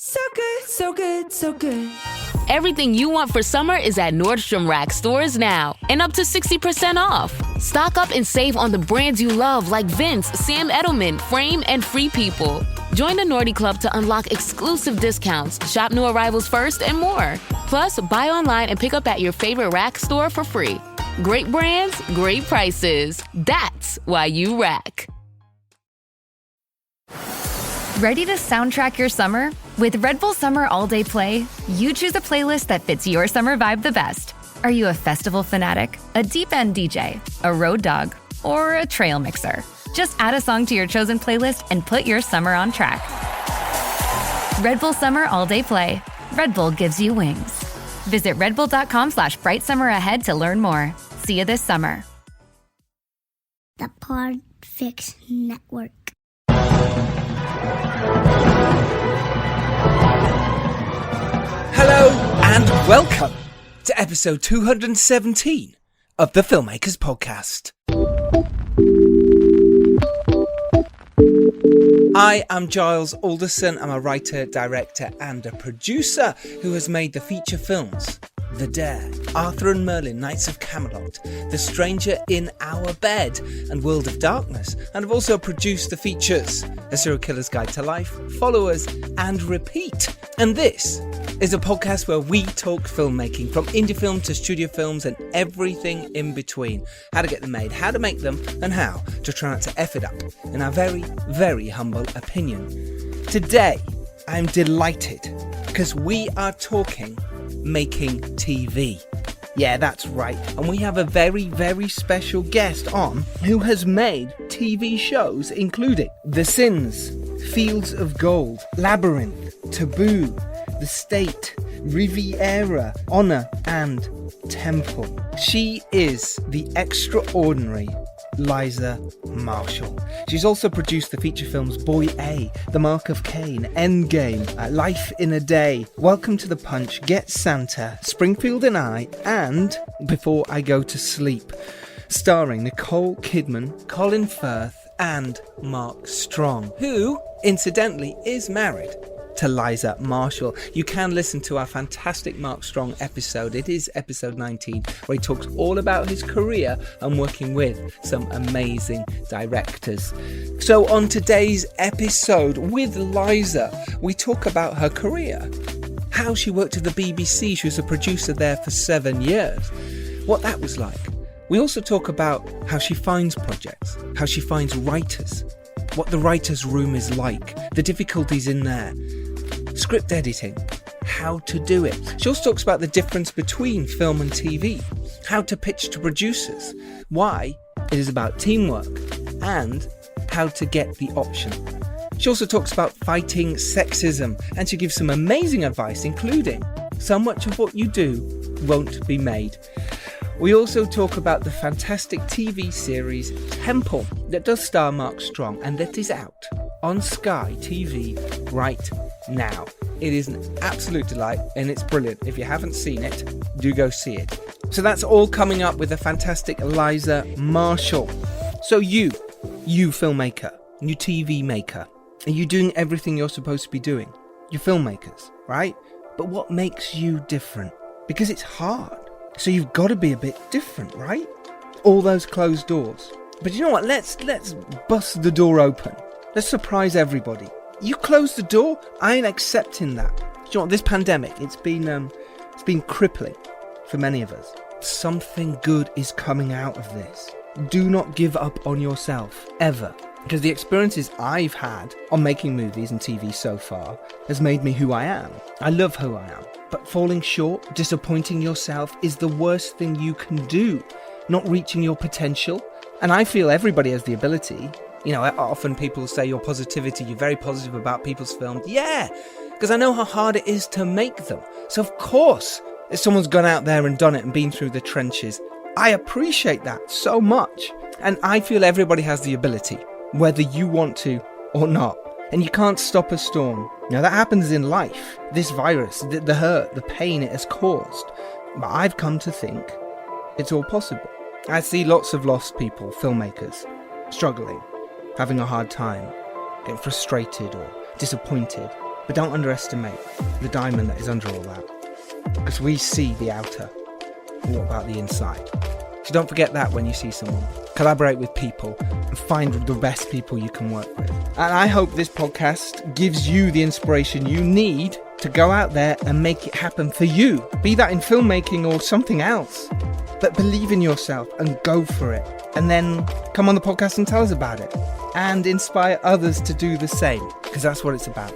So good, so good, so good. Everything you want for summer is at Nordstrom Rack stores now, and up to 60% off. Stock up and save on the brands you love like Vince, Sam Edelman, Frame, and Free People. Join the Nordy Club to unlock exclusive discounts, shop new arrivals first, and more. Plus, buy online and pick up at your favorite Rack store for free. Great brands, great prices. That's why you Rack. Ready to soundtrack your summer? With Red Bull Summer All Day Play, you choose a playlist that fits your summer vibe the best. Are you a festival fanatic, a deep end DJ, a road dog, or a trail mixer? Just add a song to your chosen playlist and put your summer on track. Red Bull Summer All Day Play. Red Bull gives you wings. Visit redbull.com/brightsummer to learn more. See you this summer. The Podfix Network. Hello and welcome to episode 217 of the Filmmakers Podcast. I am Giles Alderson. I'm a writer, director and a producer who has made the feature films The Dare, Arthur and Merlin, Knights of Camelot, The Stranger in Our Bed and World of Darkness, and I've also produced the features A Serial Killer's Guide to Life, Followers and Repeat. And this is a podcast where we talk filmmaking, from indie film to studio films and everything in between. How to get them made, how to make them, and how to try not to F it up, in our very, very humble opinion. Today, I'm delighted because we are talking making TV. Yeah, that's right. And we have a very, very special guest on who has made TV shows including The Sins, Fields of Gold, Labyrinth, Taboo, The State, Riviera, Honor, and Temple. She is the extraordinary Liza Marshall. She's also produced the feature films Boy A, The Mark of Cain, Endgame, Life in a Day, Welcome to the Punch, Get Santa, Springfield and I, and Before I Go to Sleep, starring Nicole Kidman, Colin Firth, and Mark Strong, who, incidentally, is married to Liza Marshall. You can listen to our fantastic Mark Strong episode. It is episode 19, where he talks all about his career and working with some amazing directors. So on today's episode with Liza, we talk about her career, how she worked at the BBC. She was a producer there for 7 years, what that was like. We also talk about how she finds projects, how she finds writers, what the writer's room is like, the difficulties in there, script editing, how to do it. She also talks about the difference between film and TV, how to pitch to producers, why it is about teamwork, and how to get the option. She also talks about fighting sexism, and she gives some amazing advice, including so much of what you do won't be made. We also talk about the fantastic TV series Temple that does star Mark Strong and that is out on Sky TV right now. It is an absolute delight and it's brilliant. If you haven't seen it, do go see it. So that's all coming up with the fantastic Liza Marshall. So you filmmaker, you TV maker, are you doing everything you're supposed to be doing? You're filmmakers, right? But what makes you different? Because it's hard. So you've got to be a bit different, right? All those closed doors. But you know what? Let's bust the door open. Let's surprise everybody. You close the door, I ain't accepting that. You know what? This pandemic, it's been crippling for many of us. Something good is coming out of this. Do not give up on yourself, ever. Because the experiences I've had on making movies and TV so far has made me who I am. I love who I am. But falling short, disappointing yourself is the worst thing you can do. Not reaching your potential. And I feel everybody has the ability. You know, often people say your positivity, you're very positive about people's films. Yeah, because I know how hard it is to make them. So of course, if someone's gone out there and done it and been through the trenches, I appreciate that so much. And I feel everybody has the ability, whether you want to or not. And you can't stop a storm. Now that happens in life. This virus, the hurt, the pain it has caused. But I've come to think it's all possible. I see lots of lost people, filmmakers, struggling, having a hard time, getting frustrated or disappointed. But don't underestimate the diamond that is under all that, because we see the outer. What about the inside? So don't forget that when you see someone. Collaborate with people and find the best people you can work with. And I hope this podcast gives you the inspiration you need to go out there and make it happen for you. Be that in filmmaking or something else. But believe in yourself and go for it. And then come on the podcast and tell us about it. And inspire others to do the same. Because that's what it's about.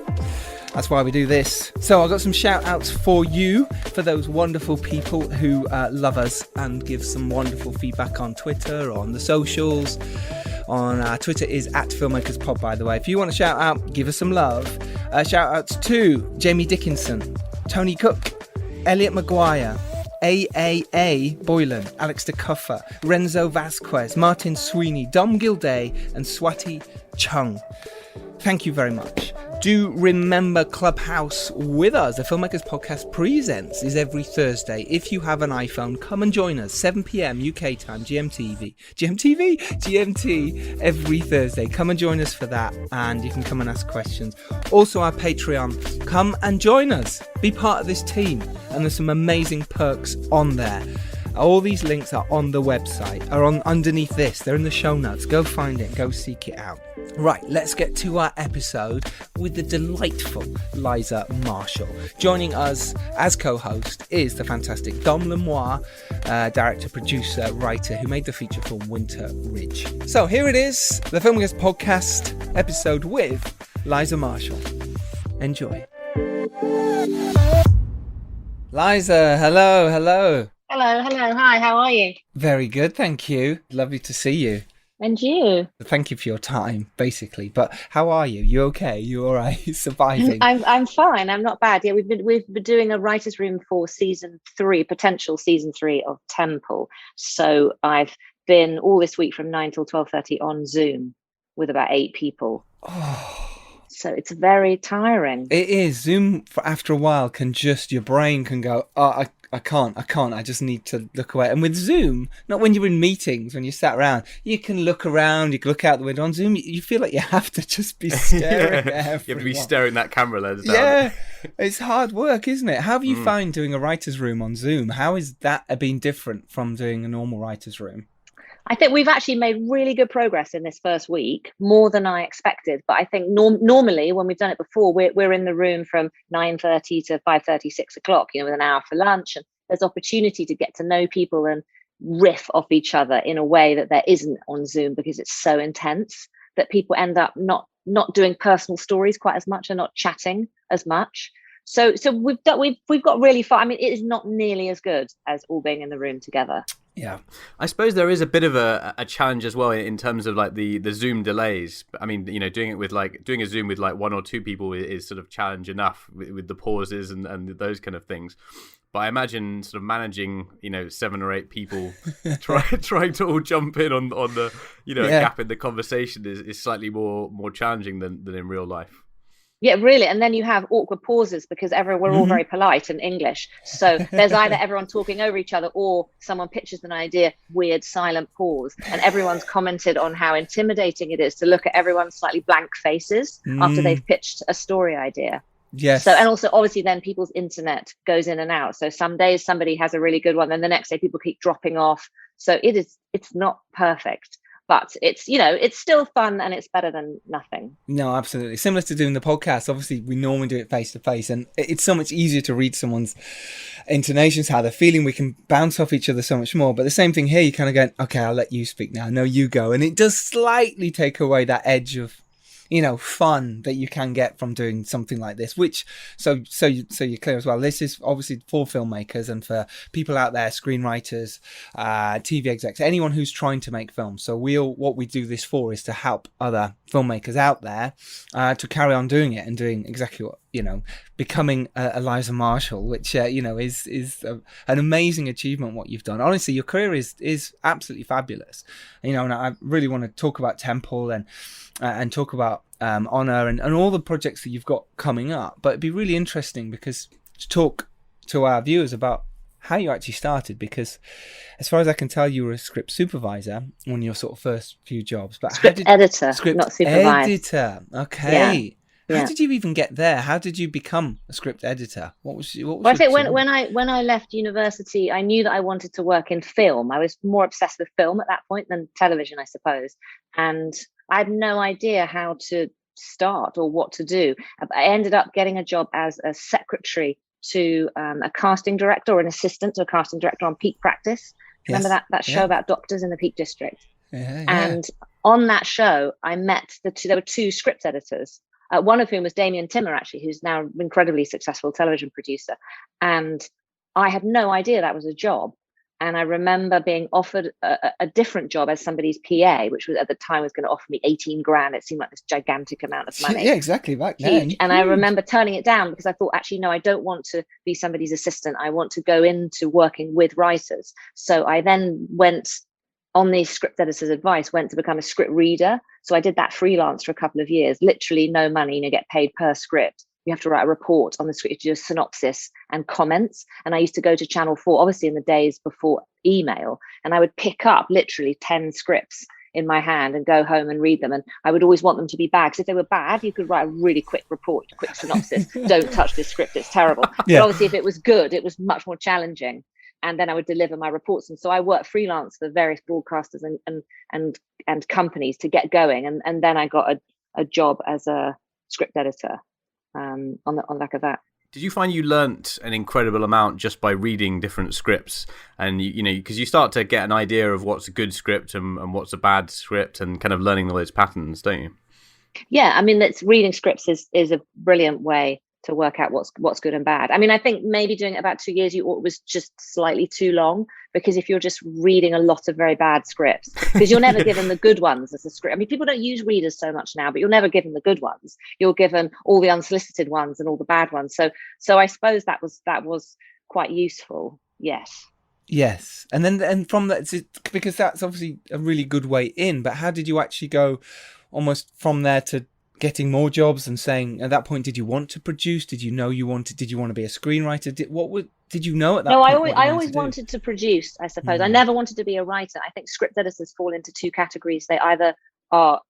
That's why we do this. So I've got some shout outs for you, for those wonderful people who love us and give some wonderful feedback on Twitter or on the socials. On Twitter is @FilmmakersPod, by the way. If you want to shout out, give us some love. Shout outs to Jamie Dickinson, Tony Cook, Elliot Maguire, AAA Boylan, Alex DeCuffer, Renzo Vasquez, Martin Sweeney, Dom Gilday, and Swati Chung. Thank you very much. Do remember Clubhouse with us. The Filmmakers Podcast Presents is every Thursday. If you have an iPhone, come and join us. 7 p.m. UK time, GMT, every Thursday. Come and join us for that, and you can come and ask questions. Also, our Patreon. Come and join us. Be part of this team, and there's some amazing perks on there. All these links are on the website, are on underneath this. They're in the show notes. Go find it. Go seek it out. Right, let's get to our episode with the delightful Liza Marshall. Joining us as co-host is the fantastic Dom Lenoir, director, producer, writer, who made the feature film Winter Ridge. So here it is, the Filmmakers Podcast episode with Liza Marshall. Enjoy. Liza, hello. Hello, hi, how are you? Very good, thank you. Lovely to see you. And you? Thank you for your time, basically. But how are you? You okay? You all right? Surviving? I'm fine. I'm not bad. Yeah, we've been doing a writers' room for potential season 3 of Temple. So I've been all this week from 9 till 12:30 on Zoom with about 8 people. Oh. So it's very tiring. It is. Zoom, after a while, your brain can go, oh, I can't. I just need to look away. And with Zoom, not when you're in meetings, when you sat around, you can look around, you can look out the window. On Zoom, you feel like you have to just be staring at everyone. You have to be staring that camera lens down. Yeah, it's hard work, isn't it? How have you found doing a writer's room on Zoom? How has that been different from doing a normal writer's room? I think we've actually made really good progress in this first week, more than I expected. But I think normally when we've done it before, we're in the room from 9:30 to 5:30, 6 o'clock, with an hour for lunch. And there's opportunity to get to know people and riff off each other in a way that there isn't on Zoom, because it's so intense that people end up not doing personal stories quite as much and not chatting as much. So we've got really far. I mean, it is not nearly as good as all being in the room together. Yeah, I suppose there is a bit of a challenge as well in terms of like the Zoom delays. I mean, doing a Zoom with like 1 or 2 people is sort of challenge enough with the pauses and those kind of things. But I imagine sort of managing 7 or 8 people trying to all jump in on the a gap in the conversation is slightly more challenging than in real life. Yeah, really. And then you have awkward pauses because we're all very polite and English. So there's either everyone talking over each other or someone pitches an idea, weird silent pause. And everyone's commented on how intimidating it is to look at everyone's slightly blank faces after they've pitched a story idea. Yes. So, and also obviously then people's internet goes in and out. So some days somebody has a really good one, then the next day people keep dropping off. So it's not perfect. But it's still fun and it's better than nothing. No, absolutely. Similar to doing the podcast. Obviously, we normally do it face to face, and it's so much easier to read someone's intonations, how they're feeling. We can bounce off each other so much more. But the same thing here, you kind of go, okay, I'll let you speak now. No, you go. And it does slightly take away that edge of, fun that you can get from doing something like this, which, so you're clear as well. This is obviously for filmmakers and for people out there, screenwriters, TV execs, anyone who's trying to make films. So what we do this for is to help other filmmakers out there to carry on doing it and doing exactly what, becoming a Liza Marshall, which, is an amazing achievement, what you've done. Honestly, your career is absolutely fabulous. And I really want to talk about Temple and talk about Honor and all the projects that you've got coming up. But it'd be really interesting to talk to our viewers about how you actually started, because as far as I can tell, you were a script supervisor on your sort of first few jobs. But editor, not supervisor. Editor, okay. Yeah. How did you even get there? How did you become a script editor? What was Well, I think when I left university, I knew that I wanted to work in film. I was more obsessed with film at that point than television, I suppose. And I had no idea how to start or what to do. I ended up getting a job as a secretary to a casting director or an assistant to a casting director on Peak Practice. Remember that show about doctors in the Peak District? And on that show, I met there were two script editors. One of whom was Damien Timmer, actually, who's now an incredibly successful television producer. And I had no idea that was a job. And I remember being offered a different job as somebody's PA, which was at the time was going to offer me 18 grand. It seemed like this gigantic amount of money. Yeah, exactly. Back then. And I remember turning it down because I thought, actually, no, I don't want to be somebody's assistant. I want to go into working with writers. So I then went on the script editor's advice, went to become a script reader. So I did that freelance for a couple of years, literally no money, get paid per script. You have to write a report on the script, you do a synopsis and comments. And I used to go to Channel 4, obviously in the days before email, and I would pick up literally 10 scripts in my hand and go home and read them. And I would always want them to be bad, because if they were bad, you could write a really quick report, quick synopsis. Don't touch this script, it's terrible. But obviously if it was good, it was much more challenging. And then I would deliver my reports. And so I worked freelance for various broadcasters and companies to get going. And then I got a job as a script editor on the back of that. Did you find you learnt an incredible amount just by reading different scripts? And, because you start to get an idea of what's a good script and what's a bad script, and kind of learning all those patterns, don't you? Yeah, I mean, reading scripts is a brilliant way to work out what's good and bad. I mean, I think maybe doing it about 2 years, it was just slightly too long, because if you're just reading a lot of very bad scripts, because you're never given the good ones as a script. I mean, people don't use readers so much now, but you're never given the good ones. You're given all the unsolicited ones and all the bad ones. So I suppose that was quite useful. Yes. And from that, because that's obviously a really good way in, but how did you actually go almost from there to getting more jobs and saying, at that point, did you want to produce? Did you know did you want to be a screenwriter? Did you know at that point? No, I always wanted to produce, I suppose. I never wanted to be a writer. I think script editors fall into two categories. They either are,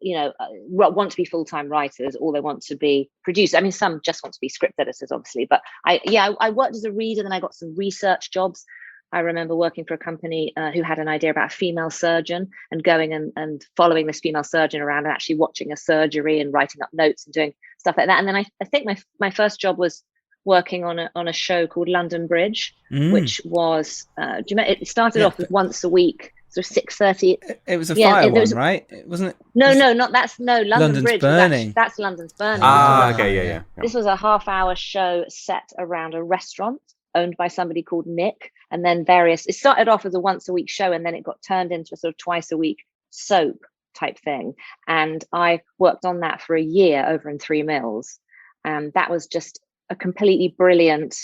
want to be full-time writers, or they want to be producers. I mean, some just want to be script editors, obviously. But I worked as a reader, then I got some research jobs. I remember working for a company who had an idea about a female surgeon, and going and following this female surgeon around and actually watching a surgery and writing up notes and doing stuff like that. And then I think my first job was working on a show called London Bridge, which was, do you remember, it started off with once a week, sort of 6:30. It was a fire one, right? Wasn't it? London's Bridge. Burning. That's London's Burning. Okay, yeah. This was a half-hour show set around a restaurant owned by somebody called Nick, and then it started off as a once a week show, and then it got turned into a sort of twice a week soap type thing. And I worked on that for a year over in Three Mills. And that was just a completely brilliant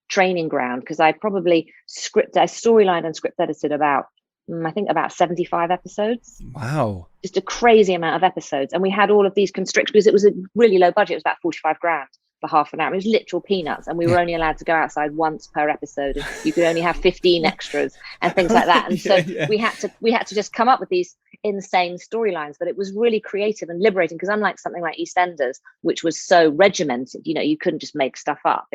training ground, because I probably storylined and script edited about 75 episodes. Wow. Just a crazy amount of episodes. And we had all of these constrictions, because it was a really low budget. It was about 45 grand for half an hour. It was literal peanuts, and we were only allowed to go outside once per episode, and you could only have 15 extras and things like that. And so we had to just come up with these insane storylines, but it was really creative and liberating, because unlike something like EastEnders, which was so regimented, you couldn't just make stuff up.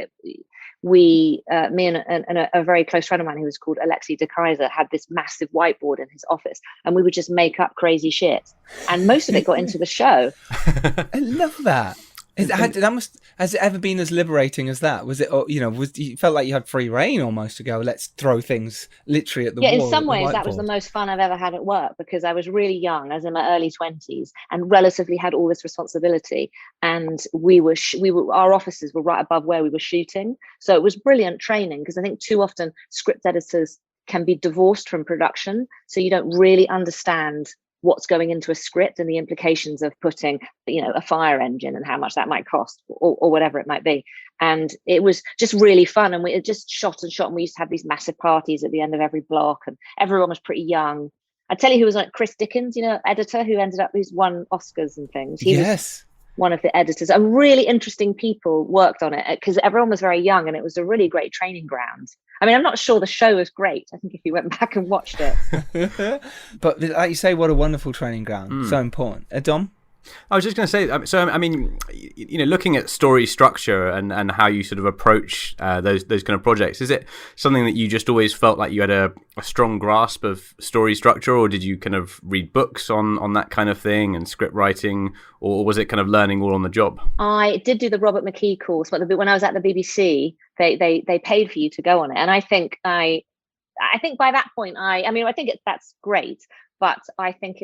Me and a very close friend of mine who was called Alexei de Kaiser had this massive whiteboard in his office, and we would just make up crazy shit, and most of it got into the show. I love that. Has it ever been as liberating as that? Was it, you felt like you had free reign almost to go, let's throw things literally at the wall? Yeah, in some ways that was the most fun I've ever had at work, because I was really young, I was in my early 20s, and relatively had all this responsibility. And our offices were right above where we were shooting. So it was brilliant training, because I think too often script editors can be divorced from production. So you don't really understand what's going into a script and the implications of putting, a fire engine and how much that might cost, or whatever it might be. And it was just really fun. And we just shot, and we used to have these massive parties at the end of every block, and everyone was pretty young. I tell you who was like Chris Dickens, editor who ended up, who's won Oscars and things. He was one of the editors, and really interesting people worked on it, because everyone was very young, and it was a really great training ground. I mean, I'm not sure the show was great. I think if you went back and watched it. But like you say, what a wonderful training ground. So important. Dom? I was just going to say, so I mean, looking at story structure and how you sort of approach those kind of projects, is it something that you just always felt like you had a strong grasp of story structure, or did you kind of read books on that kind of thing and script writing, or was it kind of learning all on the job? I did do the Robert McKee course, but when I was at the BBC, they paid for you to go on it, and I think by that point, I think that's great. But I think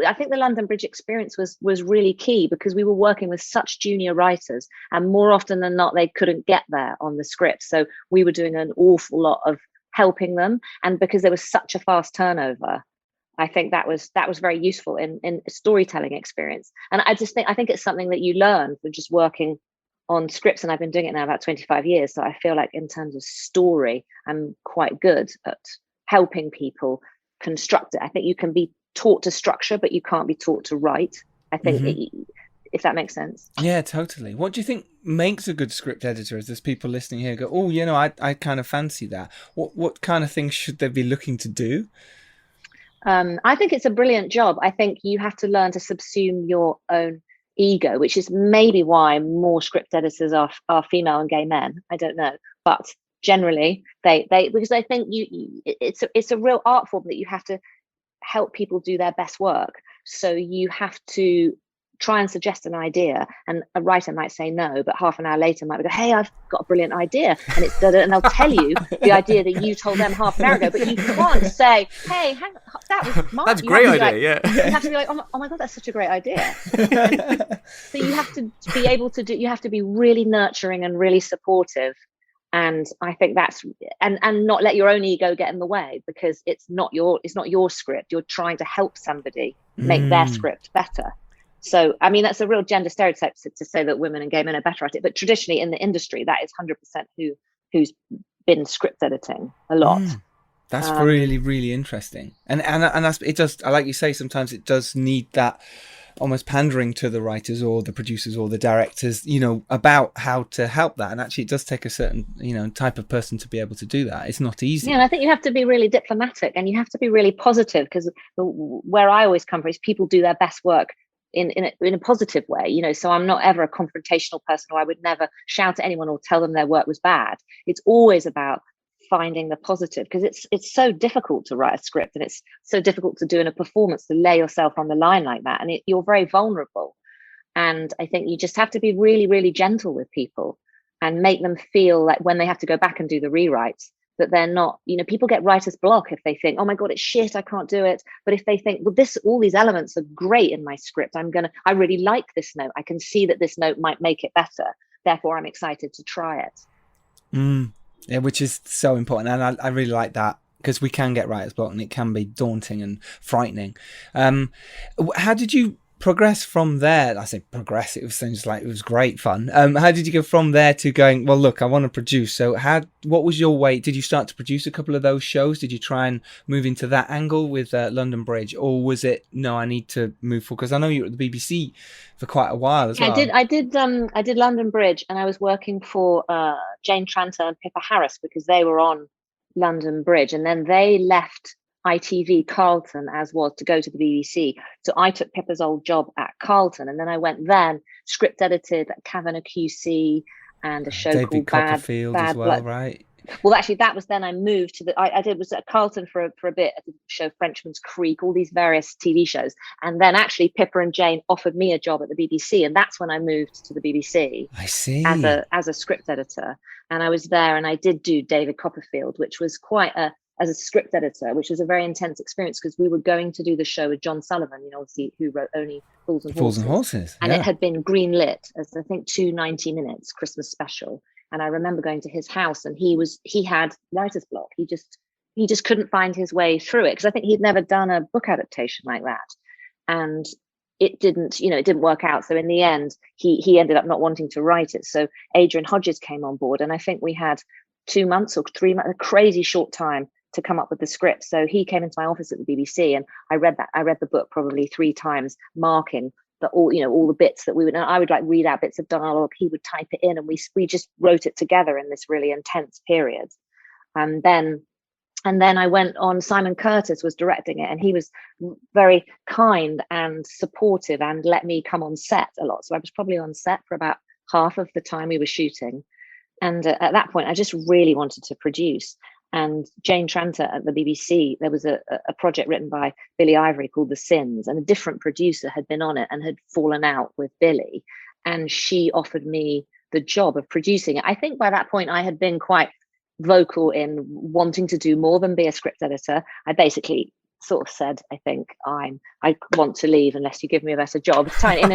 I think the London Bridge experience was really key, because we were working with such junior writers, and more often than not, they couldn't get there on the script. So we were doing an awful lot of helping them. And because there was such a fast turnover, I think that was very useful in storytelling experience. And I think it's something that you learn from just working on scripts. And I've been doing it now about 25 years. So I feel like in terms of story, I'm quite good at helping people construct it. I think you can be taught to structure, but you can't be taught to write. I think if that makes sense. Yeah, totally. What do you think makes a good script editor? As there's people listening here go, oh, I kind of fancy that. What kind of things should they be looking to do? I think it's a brilliant job. I think you have to learn to subsume your own ego, which is maybe why more script editors are female and gay men. I don't know, but generally they because I think it's a real art form that you have to help people do their best work. So you have to try and suggest an idea, and a writer might say no, but half an hour later might go, hey, I've got a brilliant idea, and it's and they'll tell you the idea that you told them half an hour ago, but you can't say, hey, hang on, that was mine. That's a great idea. You have to be like, oh my god, that's such a great idea. So you have to be able to you have to be really nurturing and really supportive. And I think that's and not let your own ego get in the way, because it's not your script. You're trying to help somebody make their script better. So I mean, that's a real gender stereotype to say that women and gay men are better at it. But traditionally in the industry, that is 100% who's been script editing a lot. That's really, really interesting. And that's, it does, like you say, sometimes it does need that almost pandering to the writers or the producers or the directors, about how to help that. And actually it does take a certain, type of person to be able to do that. It's not easy. Yeah, and I think you have to be really diplomatic, and you have to be really positive, because where I always come from is people do their best work in a positive way, so I'm not ever a confrontational person, or I would never shout at anyone or tell them their work was bad. It's always about finding the positive, because it's so difficult to write a script, and it's so difficult to do in a performance, to lay yourself on the line like that, and you're very vulnerable. And I think you just have to be really, really gentle with people and make them feel like when they have to go back and do the rewrites, that they're not, people get writer's block if they think, oh my god, it's shit, I can't do it. But if they think, well, all these elements are great in my script, I really like this note, I can see that this note might make it better, therefore I'm excited to try it. Yeah, which is so important, and I really like that, because we can get writer's block and it can be daunting and frightening. How did you progress from there? I say progress, it seems like it was great fun. How did you go from there to going, well, look, I want to produce? So what was your way? Did you start to produce a couple of those shows? Did you try and move into that angle with London Bridge, or was it, no, I need to move forward? Because I know you were at the BBC for quite a while as well. I did London Bridge, and I was working for Jane Tranter and Pippa Harris, because they were on London Bridge, and then they left ITV Carlton as was to go to the BBC. So I took Pippa's old job at Carlton, and then I went script edited at Kavanagh QC and a show David called Copperfield Bad as well, Blood. right? Well, actually, that was then I moved to I was at Carlton for a bit at the show Frenchman's Creek, all these various TV shows, and then actually Pippa and Jane offered me a job at the BBC, and that's when I moved to the BBC. I see. As a script editor, and I was there, and I did do David Copperfield, which was quite as a script editor, which was a very intense experience, because we were going to do the show with John Sullivan, obviously, who wrote only Fools and Horses. And it had been greenlit as, I think, 2 90-minute Christmas special. And I remember going to his house, and he had writer's block. He just couldn't find his way through it, because I think he'd never done a book adaptation like that. And it didn't work out. So in the end, he ended up not wanting to write it. So Adrian Hodges came on board, and I think we had 2 months or 3 months, a crazy short time to come up with the script. So he came into my office at the BBC, and I read the book probably 3 times, marking all the bits that we would, and I would read out bits of dialogue, he would type it in, and we just wrote it together in this really intense period. And then And then I went on, Simon Curtis was directing it, and he was very kind and supportive and let me come on set a lot. So I was probably on set for about half of the time we were shooting. And at that point, I just really wanted to produce. And Jane Tranter at the BBC, there was a project written by Billy Ivory called The Sins, and a different producer had been on it and had fallen out with Billy. And she offered me the job of producing it. I think by that point, I had been quite vocal in wanting to do more than be a script editor. I basically sort of said, I think I want to leave unless you give me a better job. It's tiny, in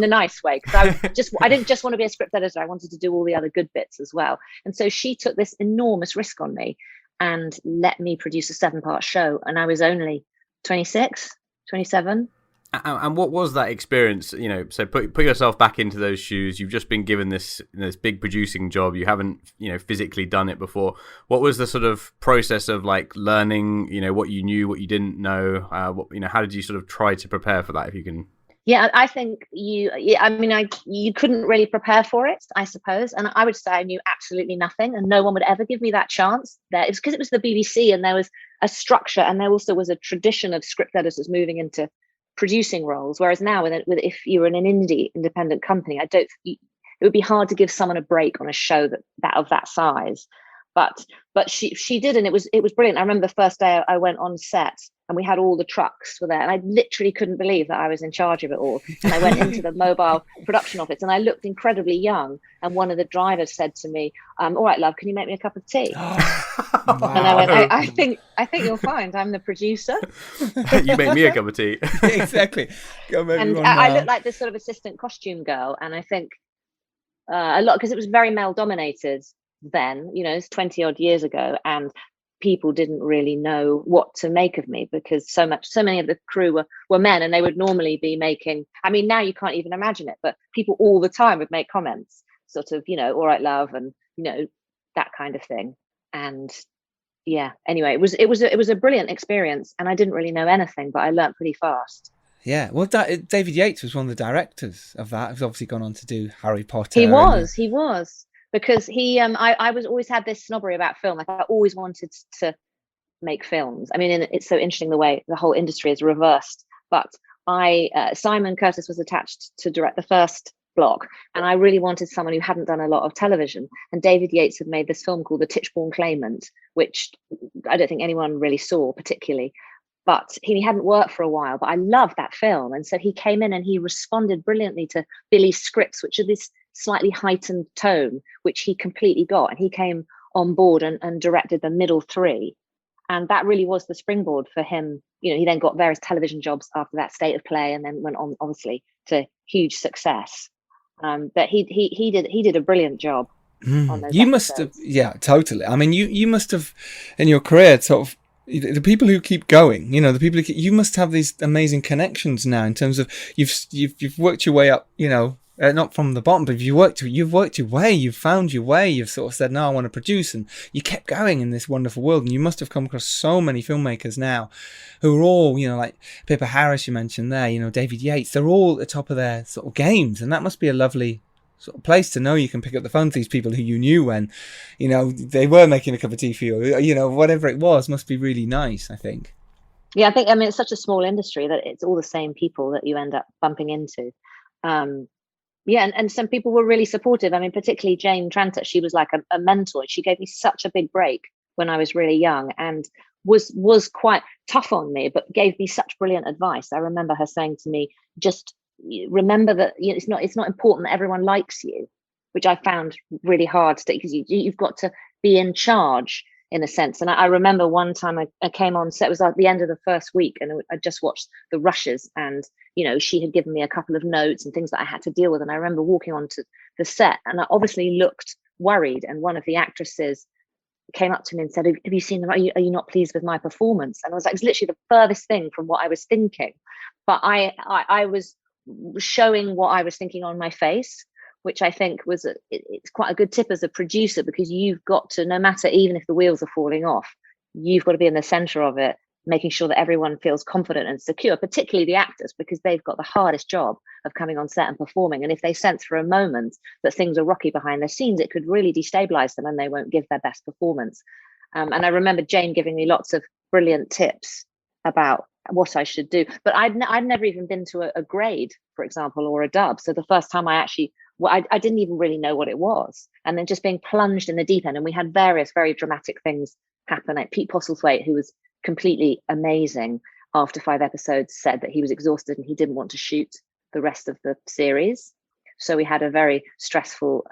a nice way, because I didn't just want to be a script editor. I wanted to do all the other good bits as well. And so she took this enormous risk on me and let me produce a 7-part show. And I was only 26, 27. And what was that experience? You know, so put yourself back into those shoes. You've just been given this big producing job. You haven't, physically done it before. What was the sort of process of like learning? What you knew, what you didn't know. How did you sort of try to prepare for that? If you can. Yeah, I think you couldn't really prepare for it, I suppose. And I would say I knew absolutely nothing, and no one would ever give me that chance. It was because it was the BBC, and there was a structure, and there also was a tradition of script editors moving into producing roles, whereas now if you're in an independent company, it would be hard to give someone a break on a show that of that size. But she did, and it was brilliant. I remember the first day I went on set, and we had all the trucks were there, and I literally couldn't believe that I was in charge of it all. And I went into the mobile production office, and I looked incredibly young. And one of the drivers said to me, "All right, love, can you make me a cup of tea?" Wow. And I went, I think you'll find I'm the producer. You make me a cup of tea. Exactly. And I looked like this sort of assistant costume girl, and I think a lot, because it was very male dominated then, it's 20 odd years ago, and people didn't really know what to make of me, because so many of the crew were men, and they would normally be making, now you can't even imagine it, but people all the time would make comments sort of, all right, love, and that kind of thing. And yeah, anyway, it was a brilliant experience, and I didn't really know anything, but I learned pretty fast. Yeah, well, David Yates was one of the directors of that. He's obviously gone on to do Harry Potter. He was. Because he, I was always had this snobbery about film. Like, I always wanted to make films. It's so interesting the way the whole industry is reversed. But Simon Curtis was attached to direct the first block, and I really wanted someone who hadn't done a lot of television. And David Yates had made this film called The Tichborne Claimant, which I don't think anyone really saw particularly. But he hadn't worked for a while, but I loved that film. And so he came in and he responded brilliantly to Billy's scripts, which are this slightly heightened tone, which he completely got. And he came on board and directed the middle three. And that really was the springboard for him. He then got various television jobs after that, State of Play, and then went on, obviously, to huge success. But he did a brilliant job on those You episodes. must have, yeah, totally. You must have, in your career, sort of, the people who keep going, you must have these amazing connections now, in terms of you've worked your way up, not from the bottom, but you've worked your way, you've found your way, you've sort of said, no, I want to produce, and you kept going in this wonderful world. And you must have come across so many filmmakers now who are all, like Pippa Harris, you mentioned there, David Yates, they're all at the top of their sort of games, and that must be a lovely sort of place to know you can pick up the phone to these people who you knew when, they were making a cup of tea for you, whatever it was. Must be really nice, I think. Yeah, I think, it's such a small industry that it's all the same people that you end up bumping into. And some people were really supportive. Particularly Jane Tranter, she was like a mentor. She gave me such a big break when I was really young, and was quite tough on me, but gave me such brilliant advice. I remember her saying to me, just remember that it's not important that everyone likes you, which I found really hard to take, because you've got to be in charge in a sense. And I remember one time I came on set, it was at the end of the first week, and I just watched the rushes, and she had given me a couple of notes and things that I had to deal with. And I remember walking onto the set, and I obviously looked worried, and one of the actresses came up to me and said, have you seen them? Are you not pleased with my performance? And I was like, it's literally the furthest thing from what I was thinking. But I was showing what I was thinking on my face, which I think was it's quite a good tip as a producer, because you've got to, no matter, even if the wheels are falling off, you've got to be in the center of it, making sure that everyone feels confident and secure, particularly the actors, because they've got the hardest job of coming on set and performing. And if they sense for a moment that things are rocky behind the scenes, it could really destabilize them and they won't give their best performance. And I remember Jane giving me lots of brilliant tips about what I should do. But I'd never even been to a grade, for example, or a dub. So the first time I didn't even really know what it was. And then just being plunged in the deep end. And we had various very dramatic things happen. Like Pete Postlethwaite, who was completely amazing, after 5 episodes said that he was exhausted and he didn't want to shoot the rest of the series. So we had a very stressful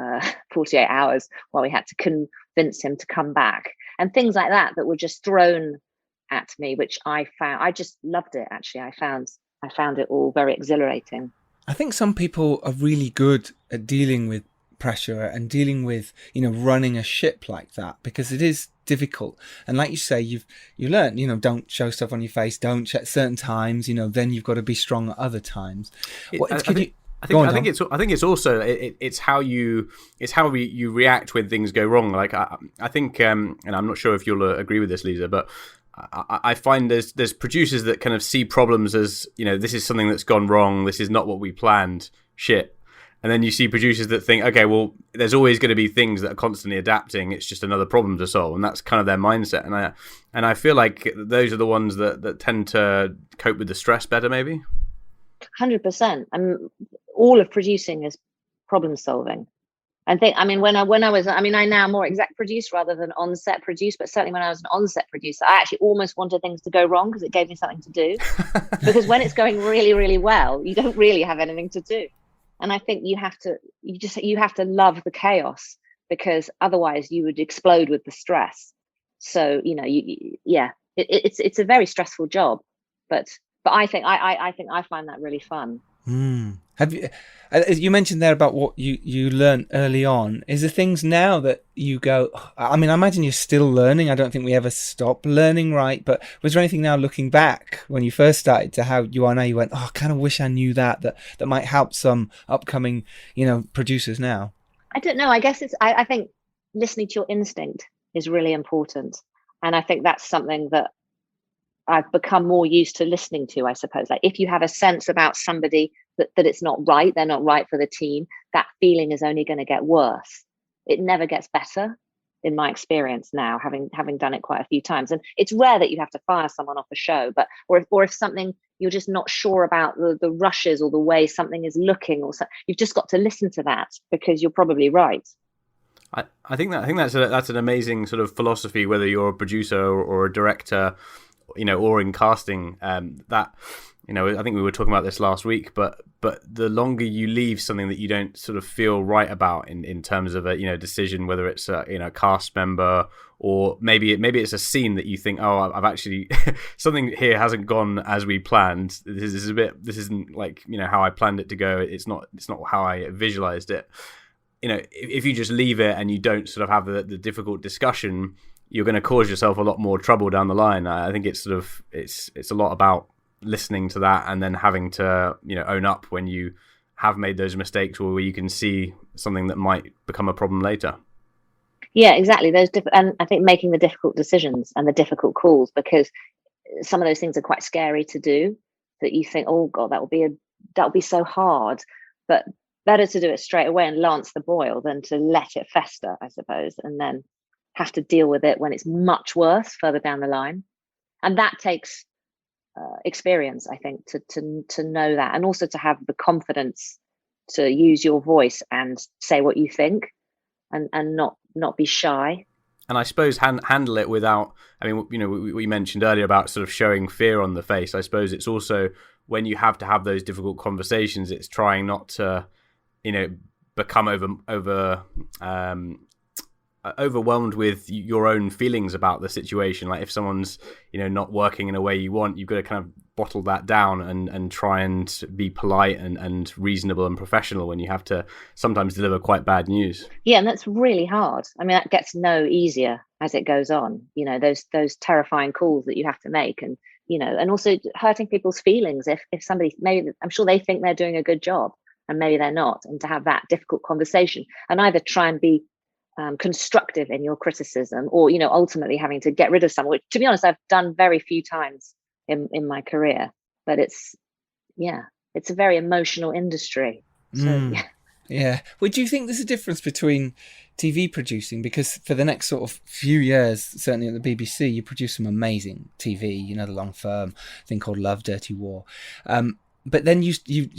48 hours while we had to convince him to come back, and things like that were just thrown at me, which I just loved it. Actually, I found it all very exhilarating. I think some people are really good at dealing with pressure and dealing with, running a ship like that, because it is difficult. And like you say, you learn, don't show stuff on your face, don't check certain times, then you've got to be strong at other times. I think it's also it's how you react when things go wrong. Like I think, and I'm not sure if you'll agree with this, Liza, but I find there's producers that kind of see problems as, this is something that's gone wrong, this is not what we planned, shit. And then you see producers that think, okay, well, there's always going to be things that are constantly adapting. It's just another problem to solve, and that's kind of their mindset. And I feel like those are the ones that tend to cope with the stress better, maybe. 100%. All of producing is problem solving. I now more exec produce rather than on-set produce, but certainly when I was an on-set producer, I actually almost wanted things to go wrong because it gave me something to do. Because when it's going really, really well, you don't really have anything to do. And I think you have to love the chaos, because otherwise you would explode with the stress. So, it's a very stressful job, but I think I find that really fun. Have you mentioned there about what you learned early on? Is there things now that you go, I imagine you're still learning. I don't think we ever stop learning, right? But was there anything now looking back when you first started to how you are now, you went, I kind of wish I knew that might help some upcoming, producers now? I don't know. I guess I think listening to your instinct is really important. And I think that's something that I've become more used to listening to, I suppose. Like if you have a sense about somebody that it's not right, they're not right for the team, that feeling is only going to get worse. It never gets better, in my experience now, having done it quite a few times. And it's rare that you have to fire someone off a show, but or if something you're just not sure about the rushes or the way something is looking, or something, you've just got to listen to that, because you're probably right. I think that's an amazing sort of philosophy, whether you're a producer or a director, or in casting, that, I think we were talking about this last week, but the longer you leave something that you don't sort of feel right about in terms of a, decision, whether it's a, cast member, or maybe it's a scene that you think, I've actually, something here hasn't gone as we planned. This isn't like, how I planned it to go. It's not how I visualized it. If you just leave it and you don't sort of have the difficult discussion, you're going to cause yourself a lot more trouble down the line. I think it's sort of it's a lot about listening to that and then having to own up when you have made those mistakes, or where you can see something that might become a problem later. Yeah, exactly. And I think making the difficult decisions and the difficult calls, because some of those things are quite scary to do, that you think, oh God, that will be so hard, but better to do it straight away and lance the boil than to let it fester, I suppose, and then have to deal with it when it's much worse further down the line. And that takes experience, I think, to know that, and also to have the confidence to use your voice and say what you think, and not be shy. And I suppose handle it without, we mentioned earlier about sort of showing fear on the face. I suppose it's also when you have to have those difficult conversations, it's trying not to, become overwhelmed with your own feelings about the situation. Like if someone's not working in a way you want, you've got to kind of bottle that down and try and be polite and reasonable and professional when you have to sometimes deliver quite bad news. Yeah, and that's really hard. That gets no easier as it goes on, those terrifying calls that you have to make, and and also hurting people's feelings if somebody, maybe I'm sure they think they're doing a good job and maybe they're not, and to have that difficult conversation and either try and be constructive in your criticism, or ultimately having to get rid of someone, which, to be honest, I've done very few times in my career. But it's a very emotional industry. So, yeah. Yeah. Well, do you think there's a difference between TV producing? Because for the next sort of few years, certainly at the BBC, you produce some amazing TV, you know, the long firm thing called Love, Dirty War. But then you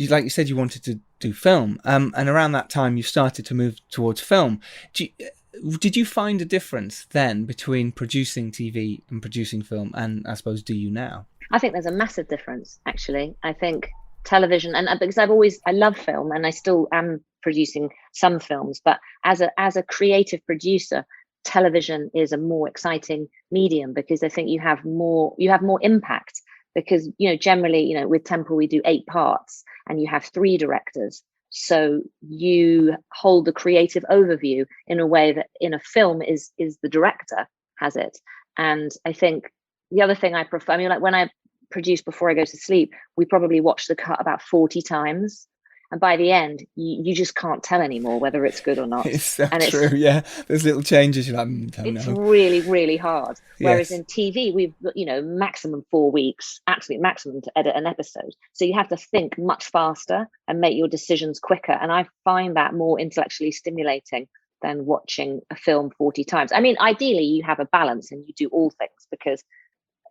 like you said, you wanted to do film. And around that time, you started to move towards film. Did you find a difference then between producing TV and producing film? And I suppose, do you now? I think there's a massive difference, actually. I think television, and because I love film and I still am producing some films, but as a creative producer, television is a more exciting medium because I think you have more impact, because, you know, generally, you know, with Temple we do 8 parts and you have 3 directors, so you hold the creative overview in a way that in a film is the director has it. And I think the other thing I prefer, I mean, like when I produce before I go to sleep, we probably watch the cut about 40 times, and by the end you just can't tell anymore whether it's good or not. It's so true. Yeah, there's little changes, you're like, it's know. really, really hard. Whereas Yes. in TV we've got, you know, maximum 4 weeks, absolute maximum, to edit an episode, so you have to think much faster and make your decisions quicker, and I find that more intellectually stimulating than watching a film 40 times. I mean, ideally you have a balance and you do all things, because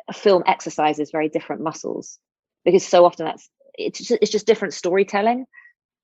a film exercises very different muscles, because so often it's just different storytelling,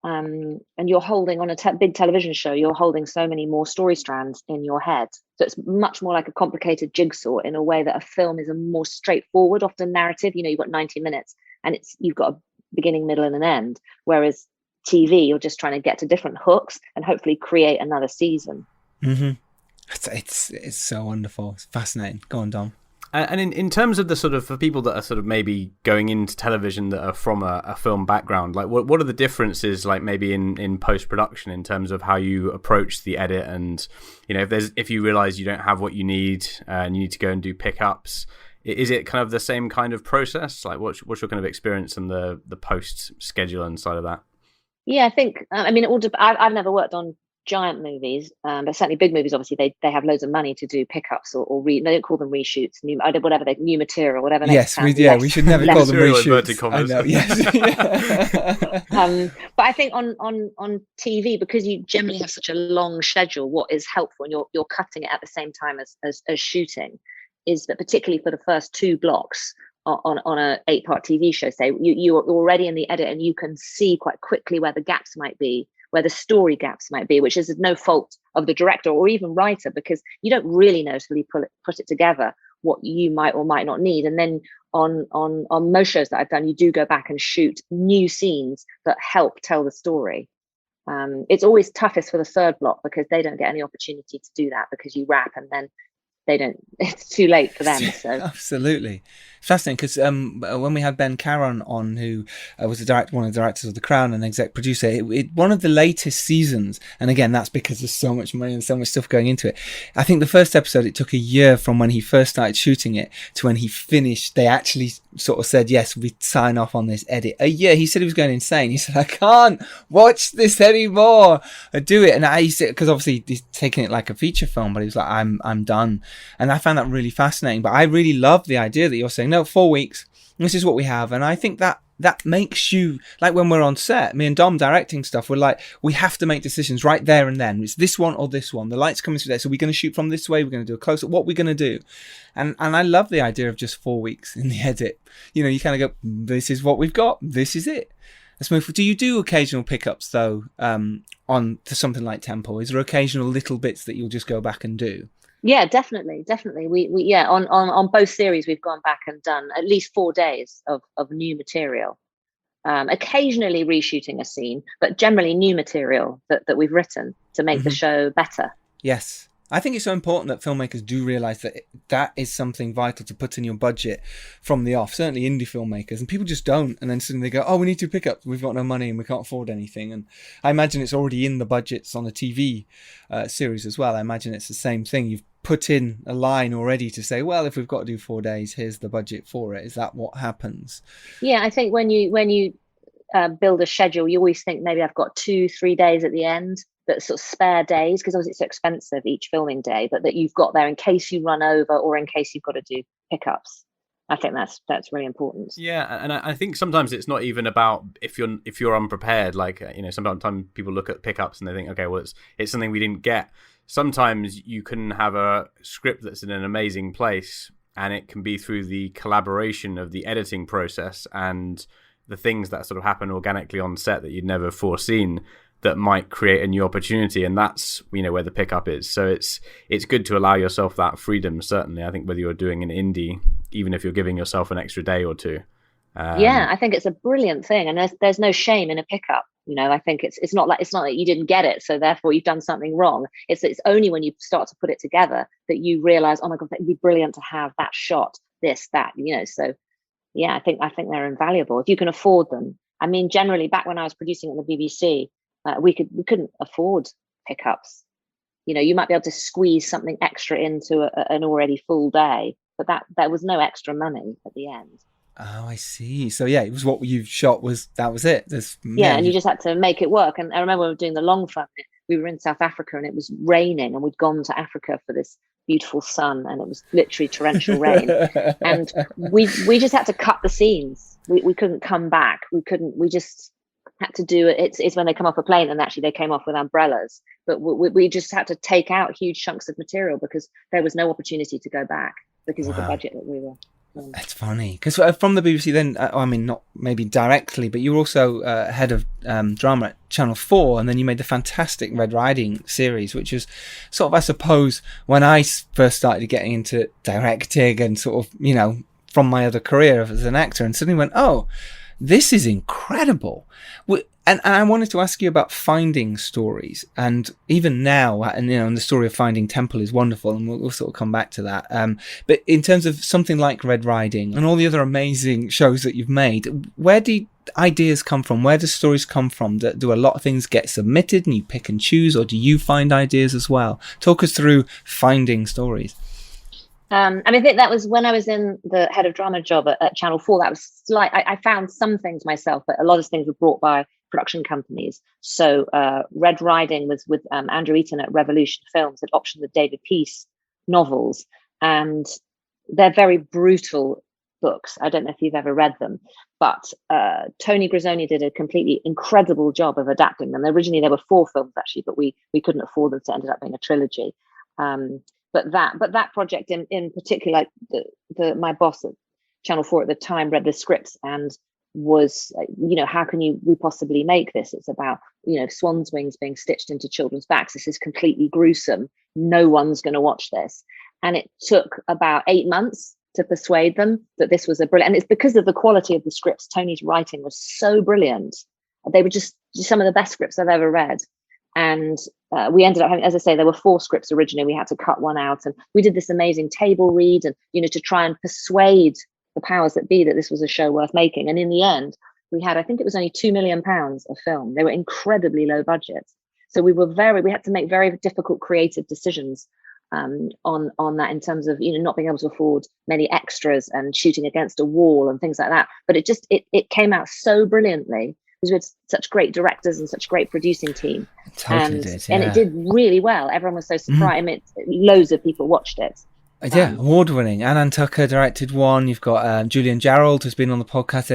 and you're holding on a big television show, you're holding so many more story strands in your head, so it's much more like a complicated jigsaw in a way that a film is a more straightforward, often narrative. You know, you've got 90 minutes and you've got a beginning, middle and an end, whereas TV, you're just trying to get to different hooks and hopefully create another season. It's so wonderful. It's fascinating. Go on, Dom. And in terms of the sort of, for people that are sort of maybe going into television that are from a film background, like what are the differences, like maybe in post-production, in terms of how you approach the edit? And, you know, if you realize you don't have what you need and you need to go and do pickups, is it kind of the same kind of process? Like what's your kind of experience in the post schedule and side of that? Yeah, I think, I mean, I've never worked on giant movies, but certainly big movies, obviously they have loads of money to do pickups or they don't call them reshoots, new material, whatever. Yes, we should never call them reshoots. I know, yes. But I think on TV, because you generally have such a long schedule, what is helpful, and you're cutting it at the same time as shooting, is that particularly for the first 2 blocks on a 8-part TV show, say, you're already in the edit and you can see quite quickly where the gaps might be, where the story gaps might be, which is no fault of the director or even writer, because you don't really know till you put it together what you might or might not need. And then on most shows that I've done, you do go back and shoot new scenes that help tell the story. It's always toughest for the 3rd block, because they don't get any opportunity to do that, because you wrap and then it's too late for them. So Absolutely. Fascinating, because when we had Ben Caron on, who was one of the directors of The Crown and exec producer, one of the latest seasons, and again that's because there's so much money and so much stuff going into it, I think the first episode, it took a year from when he first started shooting it to when he finished. They actually sort of said, yes, we sign off on this edit. A year. He said he was going insane. He said, I can't watch this anymore. I do it. And I said, because obviously he's taking it like a feature film, but he was like, I'm done. And I found that really fascinating. But I really love the idea that you're saying, no, 4 weeks, this is what we have. And I think that makes you, like when we're on set, me and Dom directing stuff, we're like, we have to make decisions right there and then. It's this one or this one. The light's coming through there, so we're going to shoot from this way, we're going to do a close-up, what we're going to do. And I love the idea of just 4 weeks in the edit. You know, you kind of go, this is what we've got, this is it. Let's move forward. Do you do occasional pickups though, on to something like Temple? Is there occasional little bits that you'll just go back and do? Yeah, definitely. We on both series we've gone back and done at least 4 days of new material. Occasionally reshooting a scene, but generally new material that we've written to make the show better. Yes. I think it's so important that filmmakers do realise that that is something vital to put in your budget from the off, certainly indie filmmakers, and people just don't, and then suddenly they go, oh, we need to pick up, we've got no money and we can't afford anything. And I imagine it's already in the budgets on a TV series as well. I imagine it's the same thing. You've put in a line already to say, well, if we've got to do 4 days, here's the budget for it. Is that what happens? Yeah, I think when you build a schedule, you always think maybe I've got 2-3 days at the end, that sort of spare days, because obviously it's so expensive each filming day, but that you've got there in case you run over or in case you've got to do pickups. I think that's really important. Yeah, and I think sometimes it's not even about if you're unprepared. Like, sometimes people look at pickups and they think, okay, well, it's something we didn't get. Sometimes you can have a script that's in an amazing place, and it can be through the collaboration of the editing process and the things that sort of happen organically on set that you'd never foreseen that might create a new opportunity, and that's where the pickup is. So it's good to allow yourself that freedom. Certainly, I think whether you're doing an indie, even if you're giving yourself an extra day or two. I think it's a brilliant thing, and there's no shame in a pickup. I think it's not that you didn't get it, so therefore you've done something wrong. It's only when you start to put it together that you realize, oh my God, it'd be brilliant to have that shot, this, that. So yeah, I think they're invaluable if you can afford them. I mean, generally, back when I was producing at the BBC, we couldn't afford pickups. You might be able to squeeze something extra into an already full day, but there was no extra money at the end. Oh, I see. So yeah, it was what you shot that was it. And you just had to make it work. And I remember we were doing the long film. We were in South Africa and it was raining, and we'd gone to Africa for this beautiful sun, and it was literally torrential rain. And we just had to cut the scenes. We couldn't come back. We just had to do it. It's when they come off a plane, and actually they came off with umbrellas, but we just had to take out huge chunks of material because there was no opportunity to go back because of the budget that we were. That's funny, because from the BBC then, I mean, not maybe directly, but you were also head of drama at Channel 4, and then you made the fantastic Red Riding series, which was sort of, I suppose, when I first started getting into directing and sort of, from my other career as an actor, and suddenly went, oh, this is incredible. And I wanted to ask you about finding stories, and even now, and the story of Finding Temple is wonderful, and we'll sort of come back to that. But in terms of something like Red Riding and all the other amazing shows that you've made, where do ideas come from? Where do stories come from? Do a lot of things get submitted and you pick and choose, or do you find ideas as well? Talk us through finding stories. I think that was when I was in the head of drama job at Channel 4. That was I found some things myself, but a lot of things were brought by production companies. So Red Riding was with Andrew Eaton at Revolution Films, had optioned the David Peace novels, and they're very brutal books. I don't know if you've ever read them, but Tony Grisoni did a completely incredible job of adapting them. Originally there were 4 films actually, but we couldn't afford them, so it ended up being a trilogy. But that project in particular, like my boss at Channel 4 at the time read the scripts and was, how can we possibly make this? It's about, swan's wings being stitched into children's backs. This is completely gruesome. No one's going to watch this. And it took about 8 months to persuade them that this was a brilliant, and it's because of the quality of the scripts. Tony's writing was so brilliant. They were just some of the best scripts I've ever read. And we ended up having, as I say, there were 4 scripts originally. We had to cut one out, and we did this amazing table read, and to try and persuade the powers that be that this was a show worth making. And in the end, we had, I think it was only £2 million of film. They were incredibly low budget, so we had to make very difficult creative decisions on that, in terms of not being able to afford many extras and shooting against a wall and things like that. But it came out so brilliantly. We had such great directors and such great producing team. And it did really well. Everyone was so surprised. I mean, loads of people watched it. Award-winning. Anand Tucker directed one. You've got Julian Gerald, who's been on the podcast,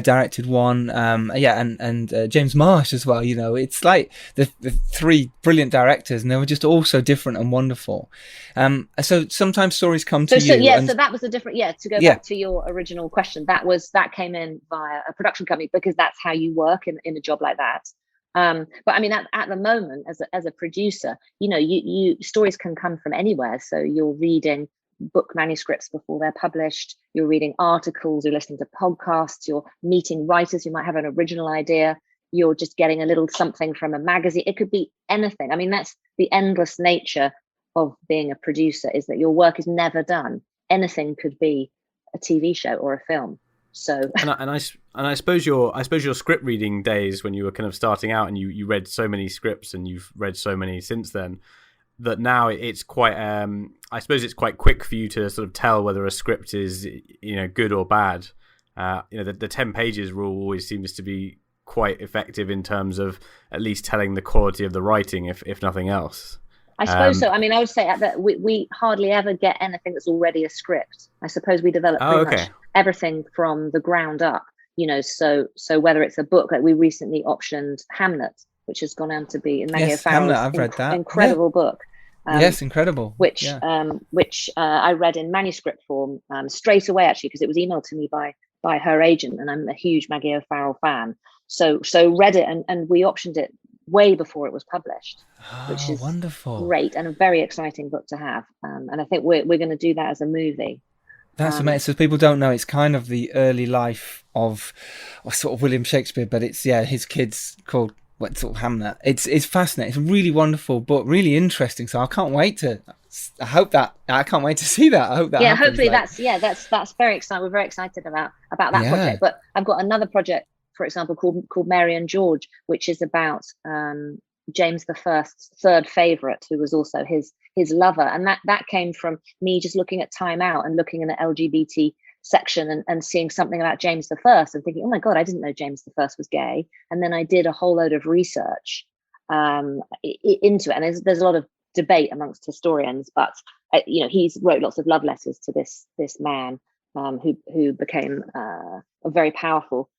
directed one. And James Marsh as well. It's like the 3 brilliant directors, and they were just all so different and wonderful. So sometimes stories come to you. So that was a different. To go back to your original question, that came in via a production company, because that's how you work in a job like that. But I mean, at the moment, as a producer, you stories can come from anywhere. So you're reading book manuscripts before they're published, you're reading articles, you're listening to podcasts, you're meeting writers who might have an original idea, you're just getting a little something from a magazine. It could be anything. I mean, that's the endless nature of being a producer, is that your work is never done. Anything could be a TV show or a film. So and I suppose your script reading days, when you were kind of starting out and you read so many scripts, and you've read so many since then, that now it's quite I suppose it's quite quick for you to sort of tell whether a script is good or bad. The 10 pages rule always seems to be quite effective in terms of at least telling the quality of the writing, if nothing else. I suppose so. I mean, I would say that we hardly ever get anything that's already a script. I suppose we develop everything from the ground up, so whether it's a book, like we recently optioned Hamnet, which has gone on to be Maggie Yes, O'Farrell's Hamnet, I've read that. incredible book. Yes, incredible. Which I read in manuscript form straight away, actually, because it was emailed to me by her agent, and I'm a huge Maggie O'Farrell fan. So read it, and we optioned it way before it was published, which is wonderful, great, and a very exciting book to have. And I think we're going to do that as a movie. That's amazing. So people don't know, it's kind of the early life of sort of William Shakespeare, but it's his kids called sort of Hamnet. It's fascinating. It's a really wonderful book, really interesting. So I can't wait to see that. I hope that. Yeah, happens. hopefully that's very exciting. We're very excited about that project. But I've got another project, for example, called Mary and George, which is about James I's third favourite, who was also his lover, and that came from me just looking at Time Out and looking in the LGBT section and seeing something about James I and thinking, oh my God, I didn't know James I was gay. And then I did a whole load of research into it, and there's a lot of debate amongst historians, but he's wrote lots of love letters to this man who became a very powerful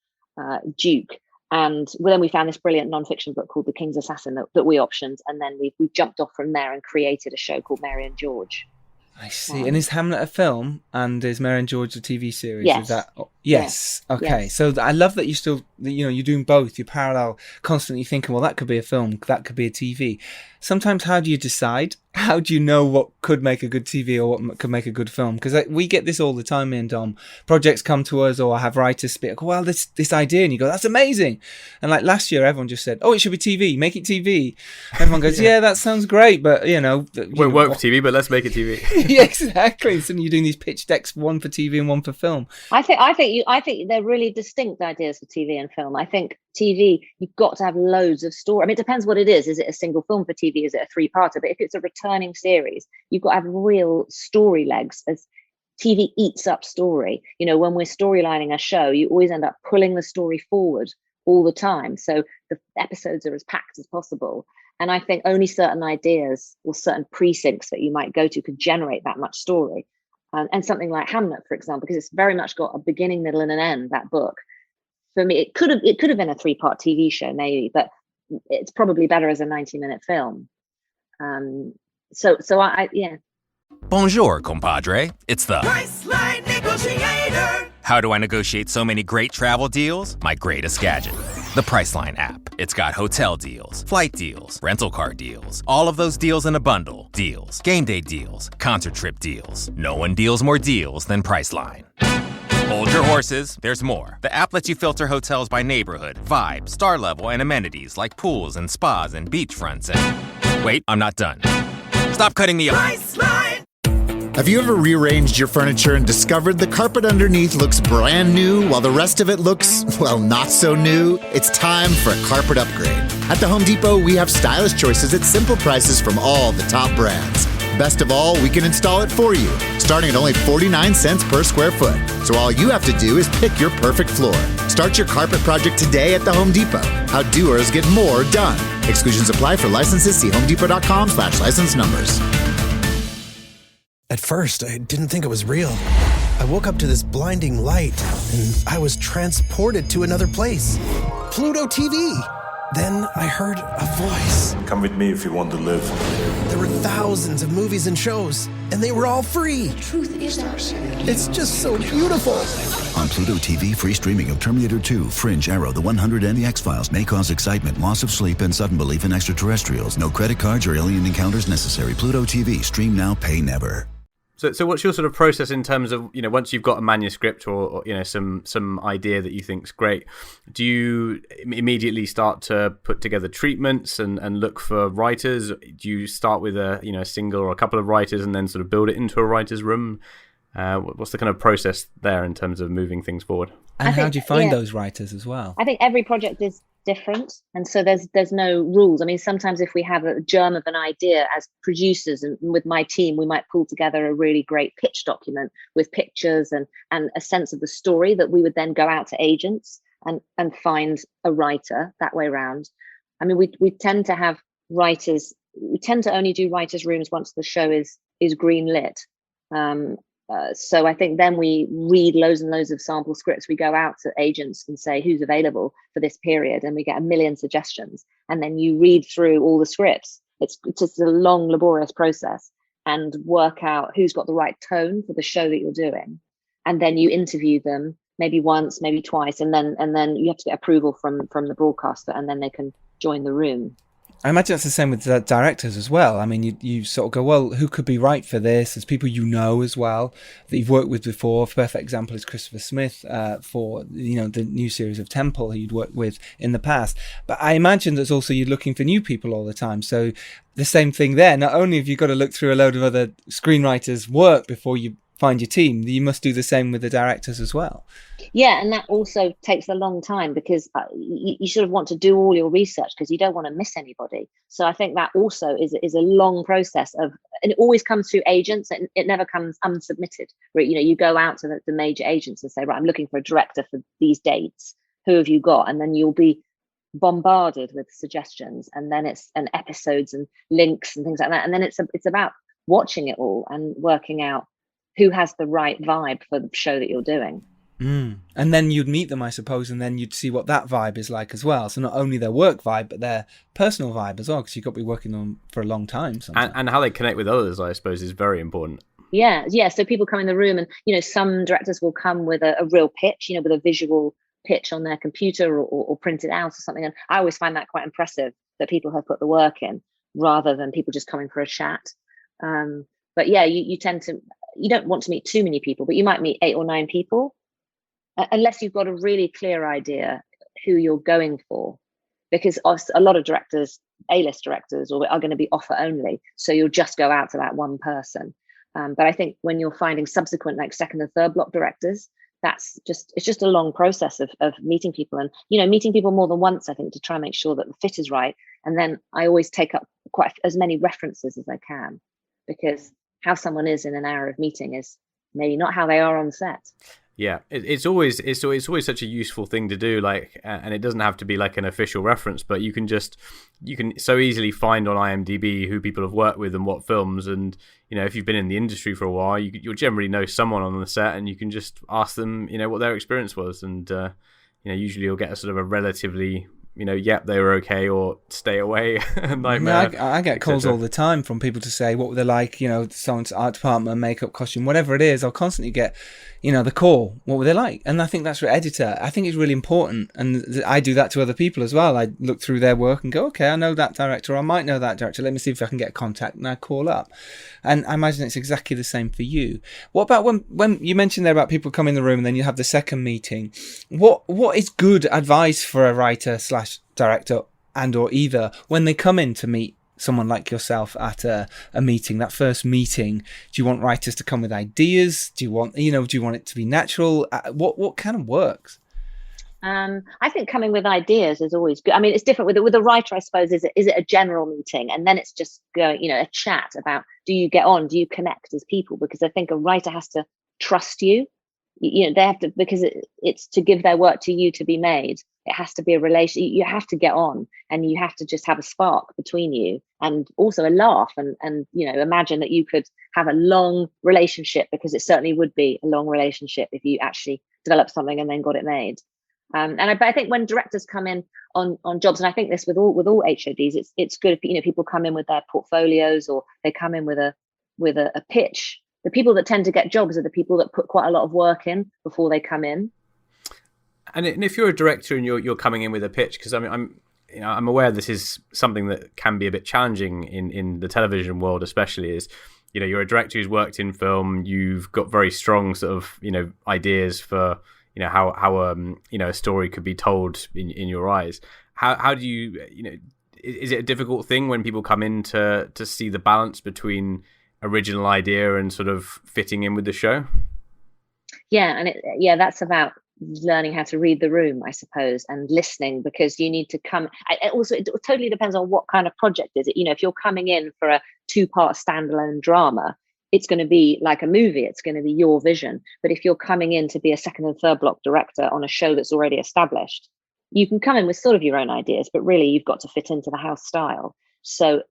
duke. And then we found this brilliant non-fiction book called The King's Assassin that we optioned, and then we jumped off from there and created a show called Mary and George. I see. And is Hamlet a film, and is Mary and George a TV series? Yes. Is that... Yes. Okay. Yes. So I love that you still, you're doing both. You're parallel, constantly thinking, well, that could be a film, that could be a TV. Sometimes, how do you decide? How do you know what could make a good TV or what could make a good film? Because we get this all the time, me and Dom. Projects come to us, or I have writers speak, well, this idea, and you go, that's amazing. And like last year, everyone just said, oh, it should be TV, make it TV. Everyone goes, yeah, that sounds great, but won't work for TV, but let's make it TV. Yeah, exactly. So you're doing these pitch decks, one for TV and one for film. I think they're really distinct ideas for TV and film. I think TV, you've got to have loads of story. I mean, it depends what it is. Is it a single film for TV? Is it a 3-parter? But if it's a returning series, you've got to have real story legs, as TV eats up story. When we're storylining a show, you always end up pulling the story forward all the time. So the episodes are as packed as possible. And I think only certain ideas or certain precincts that you might go to could generate that much story. And something like Hamnet, for example, because it's very much got a beginning, middle, and an end, that book. For me, it could have been a 3-part TV show, maybe, but it's probably better as a 90-minute film. So I. Bonjour, compadre. It's the Priceline Negotiator. How do I negotiate so many great travel deals? My greatest gadget, the Priceline app. It's got hotel deals, flight deals, rental car deals, all of those deals in a bundle. Deals, game day deals, concert trip deals. No one deals more deals than Priceline. Hold your horses, there's more. The app lets you filter hotels by neighborhood, vibe, star level, and amenities like pools and spas and beachfronts and... Wait, I'm not done. Stop cutting me off. Priceline. Have you ever rearranged your furniture and discovered the carpet underneath looks brand new while the rest of it looks, well, not so new? It's time for a carpet upgrade. At the Home Depot, we have stylish choices at simple prices from all the top brands. Best of all, we can install it for you, starting at only 49 cents per square foot. So all you have to do is pick your perfect floor. Start your carpet project today at the Home Depot. How doers get more done. Exclusions apply. For licenses, see homedepot.com/license numbers. At first, I didn't think it was real. I woke up to this blinding light, and I was transported to another place. Pluto TV. Then I heard a voice. Come with me if you want to live. There were thousands of movies and shows, and they were all free. Truth is ours. It's just so beautiful. On Pluto TV, free streaming of Terminator 2, Fringe, Arrow, The 100, and The X-Files may cause excitement, loss of sleep, and sudden belief in extraterrestrials. No credit cards or alien encounters necessary. Pluto TV. Stream now, pay never. So what's your sort of process in terms of, once you've got a manuscript or some idea that you think's great, do you immediately start to put together treatments and look for writers? Do you start with a single or a couple of writers and then sort of build it into a writer's room? What's the kind of process there in terms of moving things forward? And how do you find those writers as well? I think every project is different, and so there's no rules. I mean, sometimes if we have a germ of an idea as producers, and with my team, we might pull together a really great pitch document with pictures and a sense of the story that we would then go out to agents and find a writer that way around. I mean, we tend to have writers. We tend to only do writers' rooms once the show is green lit. So I think then we read loads and loads of sample scripts. We go out to agents and say who's available for this period, and we get a million suggestions. And then you read through all the scripts. It's just a long, laborious process, and work out who's got the right tone for the show that you're doing. And then you interview them maybe once, maybe twice, and then you have to get approval from the broadcaster, and then they can join the room. I imagine it's the same with the directors as well. I mean, you sort of go, well, who could be right for this? There's people you know as well that you've worked with before. A perfect example is Christopher Smith for the new series of Temple who you'd worked with in the past. But I imagine there's also you're looking for new people all the time. So the same thing there. Not only have you got to look through a load of other screenwriters' work before you find your team, you must do the same with the directors as well. Yeah, and that also takes a long time because you sort of want to do all your research because you don't want to miss anybody. So I think that also is a long process and it always comes through agents, and it never comes unsubmitted. Where you go out to the major agents and say, right, I'm looking for a director for these dates. Who have you got? And then you'll be bombarded with suggestions, and then it's episodes and links and things like that. And then it's about watching it all and working out who has the right vibe for the show that you're doing. And then you'd meet them, I suppose, and then you'd see what that vibe is like as well. So not only their work vibe, but their personal vibe as well, because you've got to be working on them for a long time. And how they connect with others, I suppose, is very important. Yeah. So people come in the room, and some directors will come with a real pitch, with a visual pitch on their computer or print it out or something. And I always find that quite impressive that people have put the work in rather than people just coming for a chat. But yeah, you don't want to meet too many people, but you might meet 8 or 9 people. Unless you've got a really clear idea who you're going for, because a lot of directors, A-list directors, are going to be offer only, so you'll just go out to that one person. But I think when you're finding subsequent, like second and third block directors, it's just a long process of meeting people, and meeting people more than once, I think, to try and make sure that the fit is right. And then I always take up quite as many references as I can, because how someone is in an hour of meeting is maybe not how they are on set. Yeah, it's always such a useful thing to do, and it doesn't have to be like an official reference, but you can so easily find on IMDb who people have worked with and what films, and if you've been in the industry for a while, you'll generally know someone on the set, and you can just ask them what their experience was, and usually you'll get a sort of a relatively yep, they were okay, or stay away. Nightmare. I get calls all the time from people to say what were they like, someone's art department, makeup, costume, whatever it is. I'll constantly get, the call, what were they like? And I think that's for editor. I think it's really important. And I do that to other people as well. I look through their work and go, okay, I know that director, or I might know that director. Let me see if I can get contact, and I call up. And I imagine it's exactly the same for you. What about when you mentioned there about people come in the room and then you have the second meeting? What is good advice for a writer / director and or either when they come in to meet someone like yourself at a meeting, that first meeting? Do you want writers to come with ideas? Do you want it to be natural? What kind of works? I think coming with ideas is always good. I mean, it's different with a writer, I suppose. Is it a general meeting, and then it's just going, a chat about, do you get on? Do you connect as people? Because I think a writer has to trust you. They have to, because it's to give their work to you to be made. It has to be a relation. You have to get on, and you have to just have a spark between you, and also a laugh, and imagine that you could have a long relationship, because it certainly would be a long relationship if you actually developed something and then got it made. But I think when directors come in on jobs, and I think this with all HODs, it's good if people come in with their portfolios, or they come in with a pitch. The people that tend to get jobs are the people that put quite a lot of work in before they come in. And if you're a director and you're coming in with a pitch, because I'm aware this is something that can be a bit challenging in the television world, especially, is you're a director who's worked in film, you've got very strong sort of ideas for how a story could be told in your eyes. How do you is it a difficult thing when people come in to see the balance between original idea and sort of fitting in with the show? Yeah, and that's about learning how to read the room, I suppose, and listening, because you need to come. It totally depends on what kind of project is it. If you're coming in for a 2-part standalone drama, it's going to be like a movie. It's going to be your vision. But if you're coming in to be a second and third block director on a show that's already established, you can come in with sort of your own ideas, but really you've got to fit into the house style. So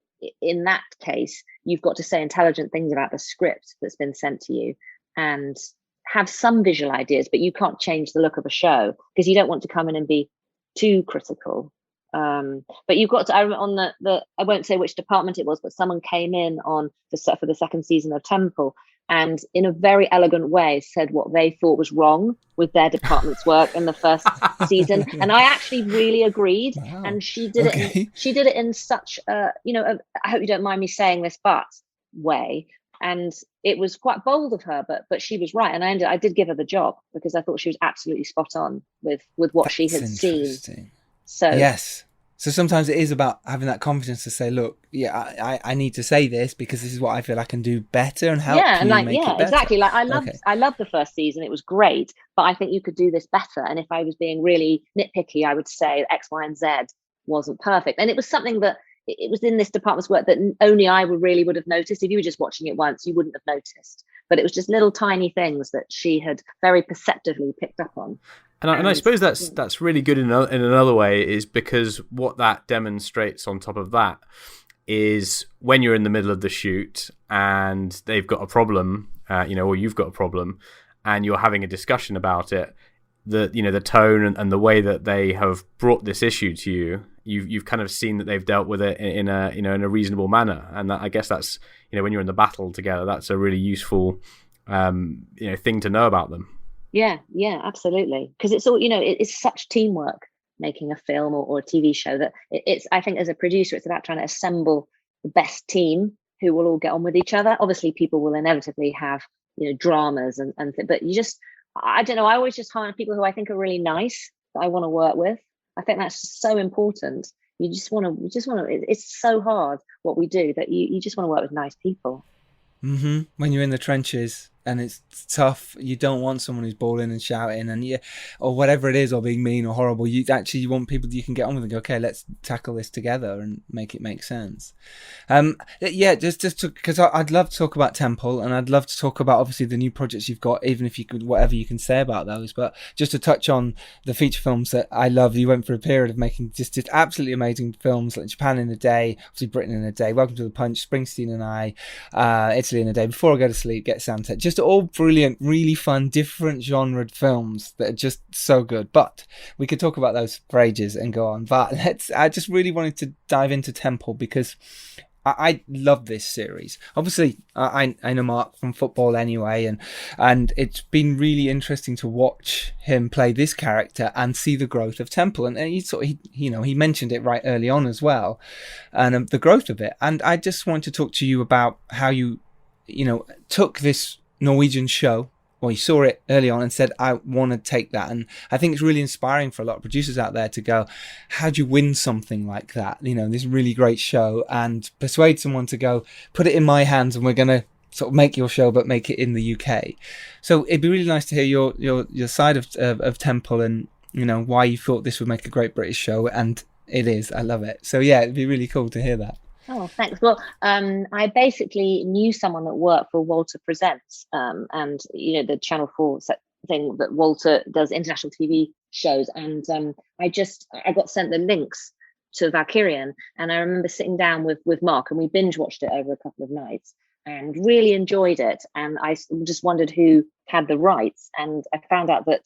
in that case, you've got to say intelligent things about the script that's been sent to you. and have some visual ideas, but you can't change the look of a show because you don't want to come in and be too critical. But you've got to, I remember on I won't say which department it was, but someone came in on the set for the second season of Temple, and in a very elegant way said what they thought was wrong with their department's work in the first season, and I actually really agreed. Wow. And she did it in such a, I hope you don't mind me saying this, but way. And it was quite bold of her, but she was right. And I did give her the job because I thought she was absolutely spot on with what she had seen. So yes. So sometimes it is about having that confidence to say, look, yeah, I need to say this because this is what I feel I can do better and help you make it better. Exactly. Like I loved the first season. It was great, but I think you could do this better. And if I was being really nitpicky, I would say X, Y, and Z wasn't perfect. And it was something that it was in this department's work that only I really would have noticed. If you were just watching it once, you wouldn't have noticed. But it was just little tiny things that she had very perceptively picked up on. And I suppose that's really good in another way, is because what that demonstrates on top of that is when you're in the middle of the shoot and they've got a problem, or you've got a problem, and you're having a discussion about it, the tone and the way that they have brought this issue to you, you've kind of seen that they've dealt with it in a reasonable manner, and that, I guess that's when you're in the battle together, that's a really useful thing to know about them. Yeah, absolutely. Because it's all, it's such teamwork making a film or a TV show that it's, I think as a producer, it's about trying to assemble the best team who will all get on with each other. Obviously, people will inevitably have, dramas but you just, I don't know, I always just hire people who I think are really nice that I want to work with. I think that's so important. You just want to, it's so hard what we do that you just want to work with nice people. Mm-hmm. When you're in the trenches and it's tough, you don't want someone who's bawling and shouting and or whatever it is, or being mean or horrible. You want people that you can get on with and go, okay, let's tackle this together and make it make sense. Just because I'd love to talk about Temple, and I'd love to talk about obviously the new projects you've got, even if you could, whatever you can say about those. But just to touch on the feature films that I love, you went for a period of making just absolutely amazing films like Japan in a Day, obviously Britain in a Day, Welcome to the Punch, Springsteen and I, Italy in a Day, Before I Go to Sleep, Get Santa. Just all brilliant, really fun, different genre films that are just so good. But we could talk about those for ages and go on. But I just really wanted to dive into Temple because I love this series. Obviously, I know Mark from football anyway, and it's been really interesting to watch him play this character and see the growth of Temple. And he mentioned it right early on as well, and the growth of it. And I just want to talk to you about how you took this Norwegian show, well, you saw it early on and said, I want to take that. And I think it's really inspiring for a lot of producers out there to go, how do you win something like that? This really great show, and persuade someone to go, put it in my hands and we're going to sort of make your show, but make it in the UK. So it'd be really nice to hear your side of Temple and, why you thought this would make a great British show. And it is. I love it. So yeah, it'd be really cool to hear that. Oh, thanks. Well, I basically knew someone that worked for Walter Presents, and the Channel 4 thing that Walter does, international TV shows, and I got sent the links to Valkyrian, and I remember sitting down with Mark, and we binge watched it over a couple of nights and really enjoyed it. And I just wondered who had the rights, and I found out that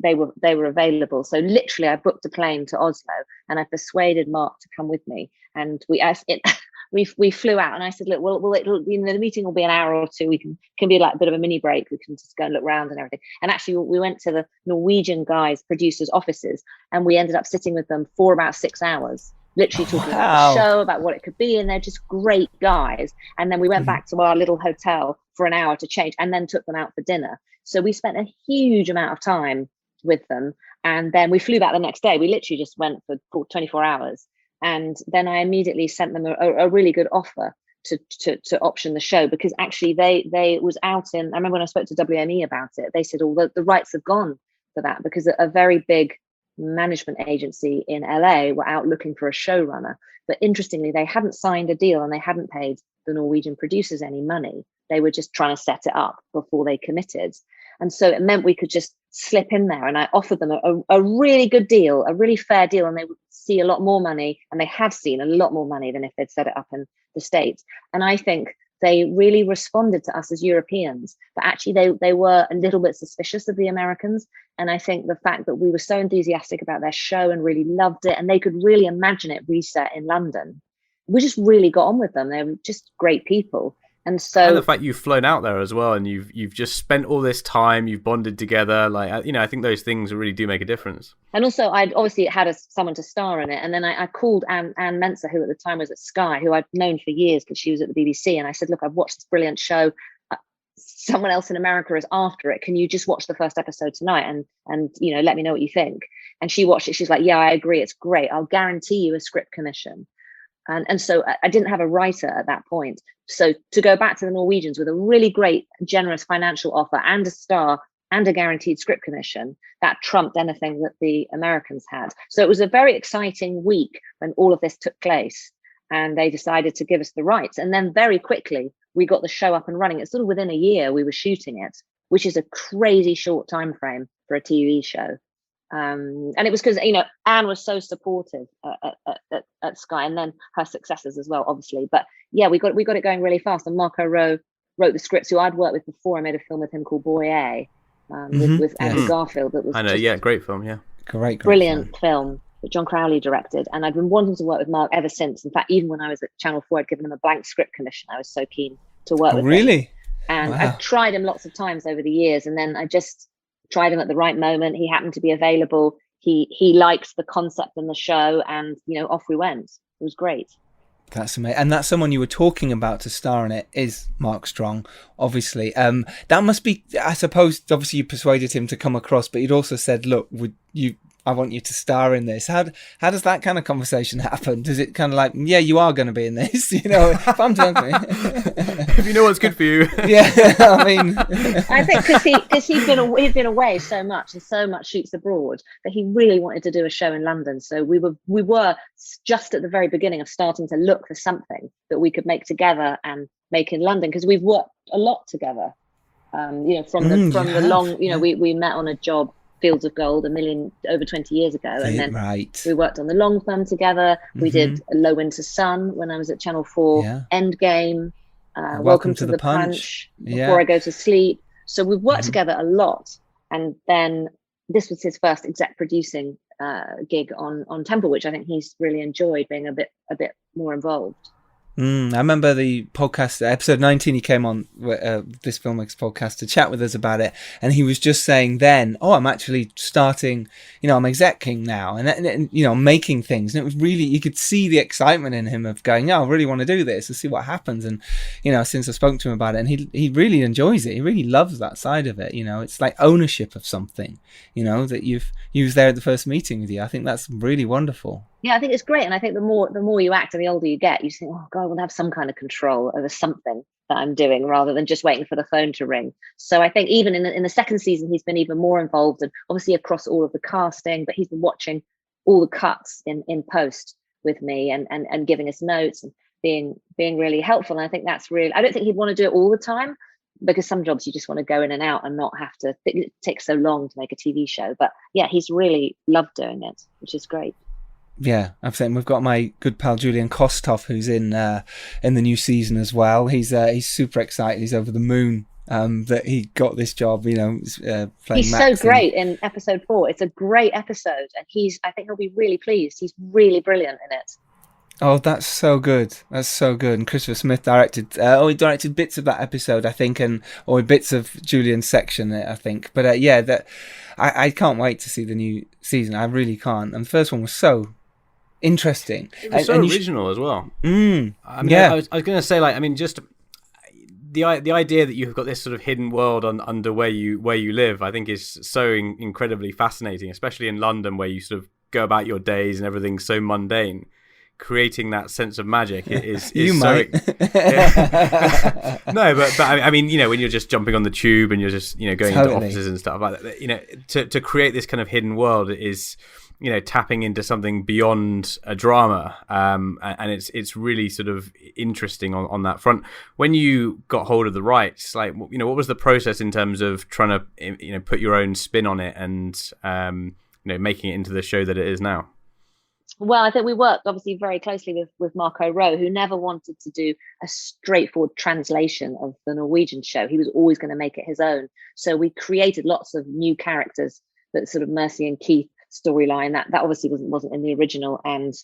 they were available. So literally I booked a plane to Oslo and I persuaded Mark to come with me, and we flew out, and I said, look, well the meeting will be an hour or two, we can be like a bit of a mini break, we can just go and look around and everything. And actually we went to the Norwegian guys producers offices, and we ended up sitting with them for about 6 hours, literally talking about the show, about what it could be, and they're just great guys. And then we went back to our little hotel for an hour to change, and then took them out for dinner. So we spent a huge amount of time with them, and then we flew back the next day. We literally just went for 24 hours, and then I immediately sent them a really good offer to option the show, because actually they was out in, I remember when I spoke to WME about it, they said, the rights have gone for that, because a very big management agency in LA were out looking for a showrunner. But interestingly, they hadn't signed a deal, and they hadn't paid the Norwegian producers any money. They were just trying to set it up before they committed. And so it meant we could just slip in there, and I offered them a really good deal, a really fair deal, and they would see a lot more money, and they have seen a lot more money than if they'd set it up in the States. And I think they really responded to us as Europeans, but actually they were a little bit suspicious of the Americans. And I think the fact that we were so enthusiastic about their show and really loved it, and they could really imagine it reset in London, we just really got on with them. They were just great people. And the fact you've flown out there as well, and you've just spent all this time, you've bonded together, like, I think those things really do make a difference. And also, I'd obviously had someone to star in it, and then I called Anne Mensah, who at the time was at Sky, who I'd known for years because she was at the BBC, and I said, look, I've watched this brilliant show. Someone else in America is after it. Can you just watch the first episode tonight and let me know what you think? And she watched it. She's like, yeah, I agree, it's great. I'll guarantee you a script commission. And so I didn't have a writer at that point. So to go back to the Norwegians with a really great, generous financial offer and a star and a guaranteed script commission, that trumped anything that the Americans had. So it was a very exciting week when all of this took place, and they decided to give us the rights. And then very quickly, we got the show up and running. It's sort of within a year we were shooting it, which is a crazy short time frame for a TV show. And it was because Anne was so supportive at Sky, and then her successors as well, obviously. But yeah, we got it going really fast. And Marco Rowe wrote the scripts, who I'd worked with before. I made a film with him called Boy A, with Andrew Garfield. That was great film, great brilliant film that John Crowley directed. And I'd been wanting to work with Mark ever since. In fact, even when I was at Channel 4, I'd given him a blank script commission. I was so keen to work with him. Really? And I've tried him lots of times over the years, and then I just tried him at the right moment. He happened to be available. He liked the concept and the show, and off we went. It was great. That's amazing. And that's someone you were talking about to star in it is Mark Strong, obviously. That must be, I suppose, obviously you persuaded him to come across, but you'd also said, look, I want you to star in this. How does that kind of conversation happen? Does it kind of like, yeah, you are going to be in this, if I'm talking. If you know what's good for you. Yeah, I mean. I think because he'd been away so much, and so much shoots abroad, that he really wanted to do a show in London. So we were just at the very beginning of starting to look for something that we could make together and make in London, because we've worked a lot together. From the long, we met on a job, Fields of Gold, over 20 years ago, and then we worked on the long film together. We did Low Winter Sun when I was at Channel 4, Endgame, Welcome to the Punch, Before I Go to Sleep. So we've worked together a lot, and then this was his first exec producing gig on Temple, which I think he's really enjoyed, being a bit more involved. I remember the podcast, episode 19, he came on this Filmmakers podcast to chat with us about it, and he was just saying then, I'm actually starting, I'm execing now, and making things, and it was really, you could see the excitement in him of going, I really want to do this and see what happens. And since I spoke to him about it, and he really enjoys it, he really loves that side of it. It's like ownership of something, that you was there at the first meeting with you. I think that's really wonderful. Yeah, I think it's great. And I think the more you act and the older you get, you think, oh God, I want to have some kind of control over something that I'm doing, rather than just waiting for the phone to ring. So I think even in the second season, he's been even more involved, and obviously across all of the casting, but he's been watching all the cuts in post with me, and giving us notes and being really helpful. And I think that's really, I don't think he'd want to do it all the time, because some jobs you just want to go in and out and not have to, it takes so long to make a TV show. But yeah, he's really loved doing it, which is great. Yeah, absolutely. We've got my good pal Julian Kostov, who's in the new season as well. He's super excited. He's over the moon that he got this job. Playing he's Max so great in episode 4. It's a great episode, and I think he'll be really pleased. He's really brilliant in it. Oh, that's so good. That's so good. And Christopher Smith directed. He directed bits of that episode, I think, or bits of Julian's section, I think. But I can't wait to see the new season. I really can't. And the first one was so interesting. It was so original as well. I was going to say, just the idea that you've got this sort of hidden world under where you live, I think is so incredibly fascinating, especially in London, where you sort of go about your days and everything's so mundane. Creating that sense of magic is you so might. No, but I mean, when you're just jumping on the tube and you're just going into offices and stuff like that, to create this kind of hidden world is tapping into something beyond a drama, and it's really sort of interesting on that front. When you got hold of the rights, what was the process in terms of trying to put your own spin on it and making it into the show that it is now? Well, I think we worked obviously very closely with Marco Rowe, who never wanted to do a straightforward translation of the Norwegian show. He was always going to make it his own. So we created lots of new characters, that sort of Mercy and Keith storyline that obviously wasn't in the original. And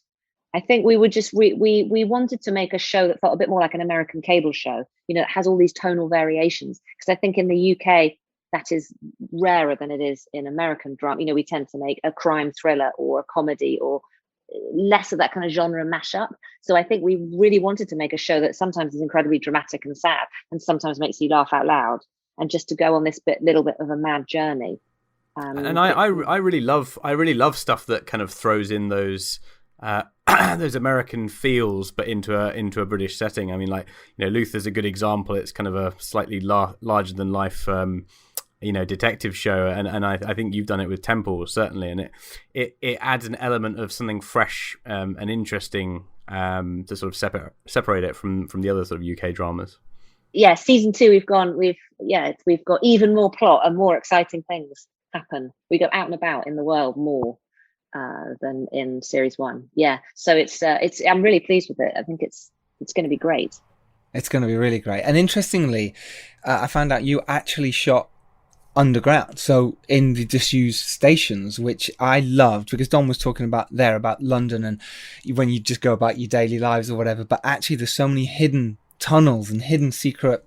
I think we were just we wanted to make a show that felt a bit more like an American cable show. It has all these tonal variations, because I think in the UK that is rarer than it is in American drama. We tend to make a crime thriller or a comedy, or less of that kind of genre mashup. So I think we really wanted to make a show that sometimes is incredibly dramatic and sad, and sometimes makes you laugh out loud, and just to go on this little bit of a mad journey. And I really love stuff that kind of throws in those those American feels, but into a British setting. I mean, like, Luther's a good example. It's kind of a slightly larger than life detective show, and I think you've done it with Temple, certainly, and it adds an element of something fresh and interesting to sort of separate it from the other sort of UK dramas. Yeah, season 2 we've got even more plot and more exciting things happen. We go out and about in the world more than in series 1. Yeah, so it's I'm really pleased with it. I think it's going to be great. It's going to be really great. And interestingly, I found out you actually shot underground, so in the disused stations, which I loved, because Dom was talking about London and when you just go about your daily lives or whatever, but actually there's so many hidden tunnels and hidden secret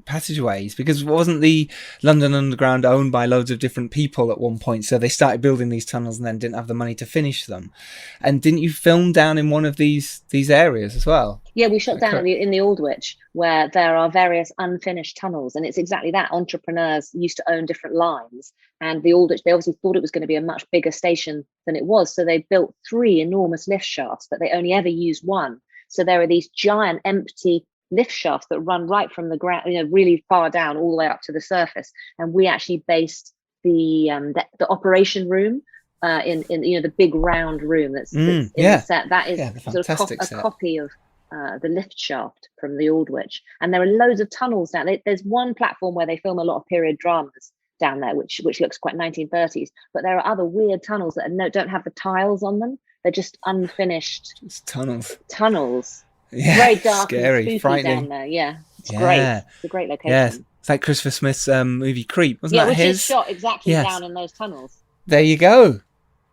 passageways, because wasn't the London Underground owned by loads of different people at one point? So they started building these tunnels and then didn't have the money to finish them. And didn't you film down in one of these areas as well? Yeah, we shot down in the Aldwych, where there are various unfinished tunnels, and it's exactly that. Entrepreneurs used to own different lines, and the Aldwych, they obviously thought it was going to be a much bigger station than it was, so they built 3 enormous lift shafts, but they only ever used one. So there are these giant empty lift shafts that run right from the ground, really far down, all the way up to the surface. And we actually based the operation room in the big round room that's in the set. That is sort of a copy of the lift shaft from the Aldwych. And there are loads of tunnels down. There's one platform where they film a lot of period dramas down there, which looks quite 1930s. But there are other weird tunnels that don't have the tiles on them. They're just unfinished tunnels. Yeah, very dark, scary, and spooky frightening down there. Yeah, it's great. It's a great location. Yeah, it's like Christopher Smith's movie Creep, wasn't that which his? Is shot exactly down in those tunnels. There you go.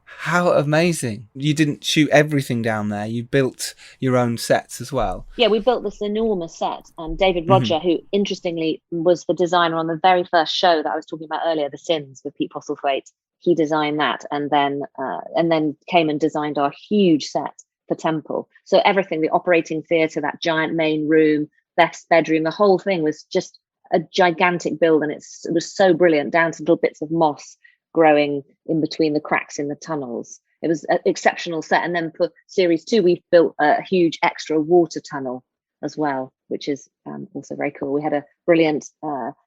How amazing! You didn't shoot everything down there. You built your own sets as well. Yeah, we built this enormous set. David Roger, who interestingly was the designer on the very first show that I was talking about earlier, The Sins with Pete Postlethwaite. He designed that, and then came and designed our huge set for Temple. So everything, the operating theatre, that giant main room, best bedroom, the whole thing was just a gigantic build, and it was so brilliant, down to little bits of moss growing in between the cracks in the tunnels. It was an exceptional set. And then for series 2, we've built a huge extra water tunnel as well, which is also very cool. We had a brilliant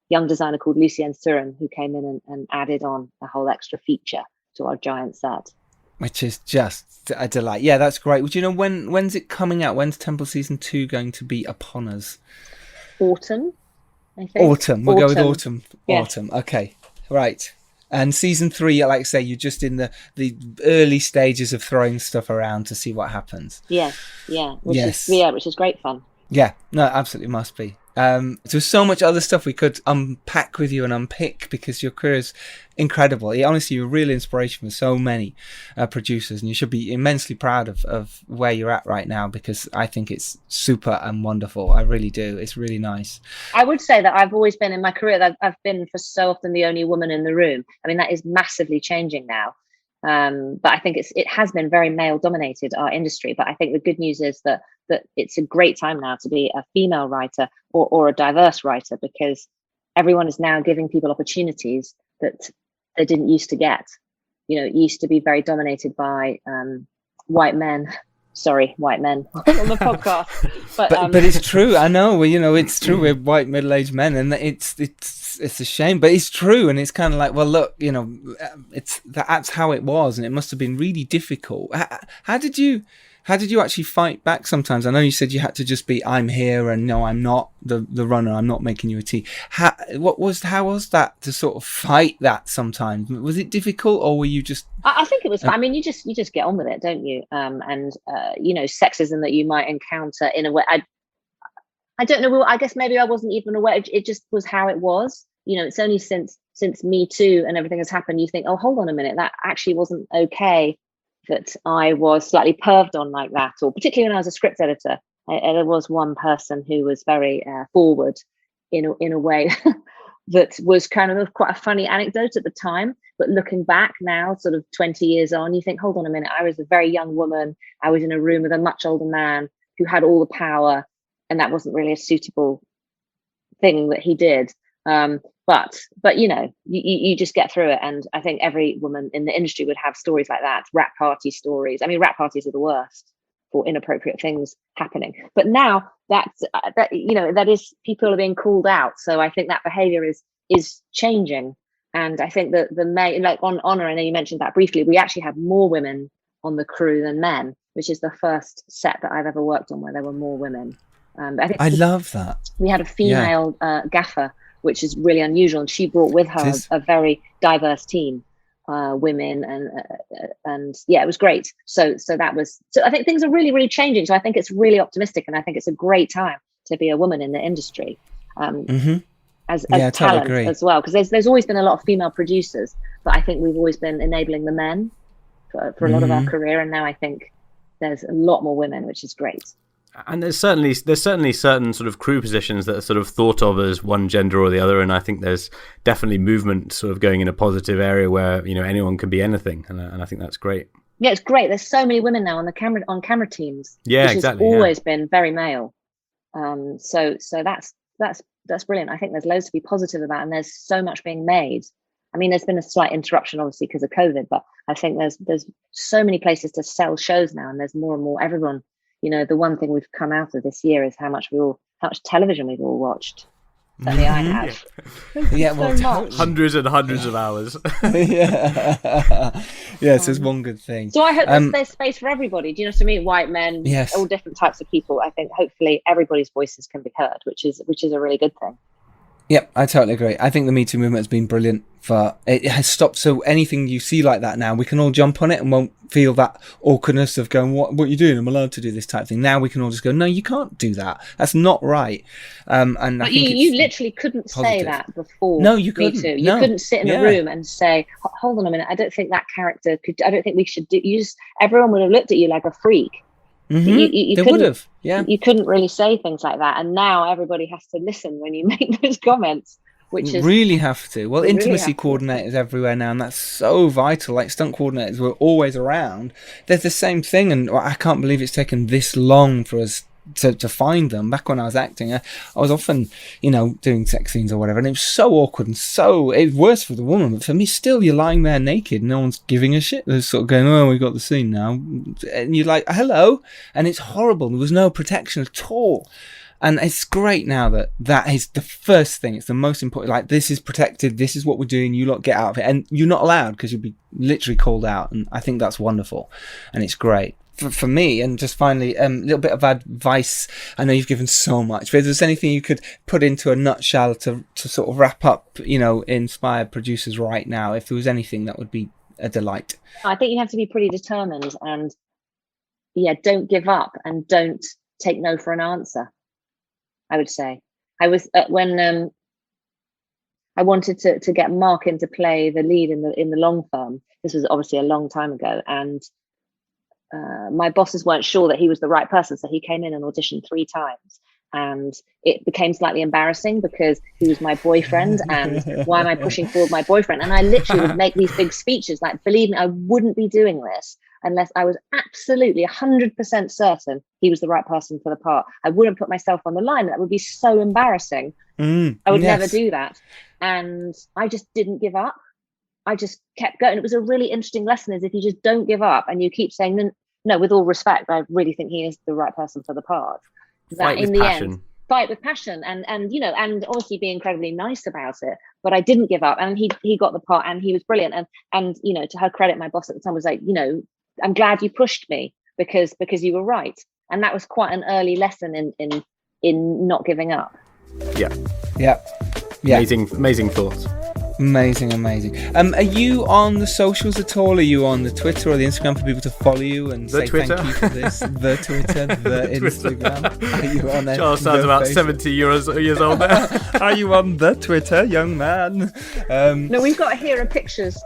young designer called Lucien Surin who came in and added on a whole extra feature to our giant set. Which is just a delight. Yeah, that's great. Would you know when's it coming out? When's Temple season 2 going to be upon us? Autumn, I think. Autumn. We'll go with autumn. Yeah. Autumn. Okay. Right. And season 3, like I say, you're just in the early stages of throwing stuff around to see what happens. Yeah. Which is great fun. Yeah. No, absolutely must be. There's so much other stuff we could unpack with you and unpick, because your career is incredible. Honestly, you're a real inspiration for so many producers, and you should be immensely proud of where you're at right now, because I think it's super and wonderful. I really do. It's really nice. I would say that I've always been in my career that I've been for so often the only woman in the room. I mean, that is massively changing now. But I think it has been very male dominated, our industry. But I think the good news is that it's a great time now to be a female writer or a diverse writer, because everyone is now giving people opportunities that they didn't used to get. It used to be very dominated by white men. Sorry, white men on the podcast. But it's true. I know. It's true. We're white middle-aged men, and it's a shame, but it's true. And it's kind of like, well, look, that's how it was, and it must have been really difficult. How did you How did you actually fight back sometimes? I know you said you had to just be, I'm here, and no, I'm not the runner. I'm not making you a tea. How was that to sort of fight that sometimes? Was it difficult, or were you just... I think it was fun. I mean, you just get on with it, don't you? Sexism that you might encounter in a way. I don't know. I guess maybe I wasn't even aware. It just was how it was. It's only since Me Too and everything has happened, you think, oh, hold on a minute, that actually wasn't okay, that I was slightly perved on like that. Or particularly when I was a script editor, there was one person who was very forward in a way that was kind of quite a funny anecdote at the time. But looking back now, sort of 20 years on, you think, hold on a minute, I was a very young woman. I was in a room with a much older man who had all the power, and that wasn't really a suitable thing that he did. But you just get through it. And I think every woman in the industry would have stories like that, rap party stories. I mean, rap parties are the worst for inappropriate things happening. But now that is, people are being called out. So I think that behavior is changing. And I think that like on Honor, I know you mentioned that briefly, we actually have more women on the crew than men, which is the first set that I've ever worked on where there were more women. I love that. We had a female gaffer, which is really unusual, and she brought with her a very diverse team, women, and yeah, it was great. So I think things are really, really changing. So I think it's really optimistic, and I think it's a great time to be a woman in the industry, as talent as well, because there's always been a lot of female producers, but I think we've always been enabling the men for a lot of our career, and now I think there's a lot more women, which is great. And there's certainly certain sort of crew positions that are sort of thought of as one gender or the other, and I think there's definitely movement sort of going in a positive area where anyone can be anything, and I think that's great. Yeah, it's great. There's so many women now on camera teams. Yeah, which exactly. Has always been very male. So that's brilliant. I think there's loads to be positive about, and there's so much being made. I mean, there's been a slight interruption, obviously, because of COVID, but I think there's so many places to sell shows now, and there's more and more. Everyone. The one thing we've come out of this year is how much television we've all watched. Certainly I have. Yeah, well, hundreds and hundreds of hours. Yes, there's one good thing. So I hope there's space for everybody. Do you know what I mean? White men, all different types of people. I think hopefully everybody's voices can be heard, which is a really good thing. Yep, I totally agree. I think the Me Too movement has been brilliant. It has stopped. So anything you see like that now, we can all jump on it and won't feel that awkwardness of going, what are you doing? I'm allowed to do this type of thing. Now we can all just go, no, you can't do that. That's not right. And but I think you literally couldn't say that before. No, you couldn't. Me Too. You couldn't sit in a room and say, hold on a minute, I don't think that character could. I don't think we should do. Everyone would have looked at you like a freak. Mm-hmm. They would have. Yeah. You couldn't really say things like that, and now everybody has to listen when you make those comments. Which is really have to. Well, intimacy coordinators everywhere now, and that's so vital. Like stunt coordinators were always around. There's the same thing, and I can't believe it's taken this long for us to find them. Back when I was acting, I was often, doing sex scenes or whatever, and it was so awkward and it was worse for the woman. But for me, still, you're lying there naked, no one's giving a shit. They're sort of going, "Oh, we got the scene now," and you're like, "Hello," and it's horrible. There was no protection at all. And it's great now that is the first thing. It's the most important. Like, this is protected. This is what we're doing. You lot get out of it. And you're not allowed because you'll be literally called out. And I think that's wonderful. And it's great. For me, and just finally, a little bit of advice. I know you've given so much, but if there's anything you could put into a nutshell to sort of wrap up, inspire producers right now, if there was anything, that would be a delight. I think you have to be pretty determined and, don't give up and don't take no for an answer. I would say I was when I wanted to get Mark in to play the lead in the long film. This was obviously a long time ago, and my bosses weren't sure that he was the right person, so he came in and auditioned 3 times, and it became slightly embarrassing because he was my boyfriend, and why am I pushing forward my boyfriend? And I literally would make these big speeches like, believe me, I wouldn't be doing this unless I was absolutely 100% certain he was the right person for the part. I wouldn't put myself on the line. That would be so embarrassing. I would never do that. And I just didn't give up. I just kept going. It was a really interesting lesson, is if you just don't give up and you keep saying, no, with all respect, I really think he is the right person for the part. Fight with passion. Fight with passion and obviously be incredibly nice about it. But I didn't give up, and he got the part, and he was brilliant. And to her credit, my boss at the time was like, I'm glad you pushed me. because you were right. And that was quite an early lesson in not giving up. Yeah. Amazing thoughts. Amazing. Are you on the socials at all? Are you on the Twitter or the Instagram for people to follow you and say Twitter. thank you for this? The Twitter, the Instagram. Are you on it? Charles sounds about 70 years old now. Are you on the Twitter, young man? No, we've got Hero Pictures.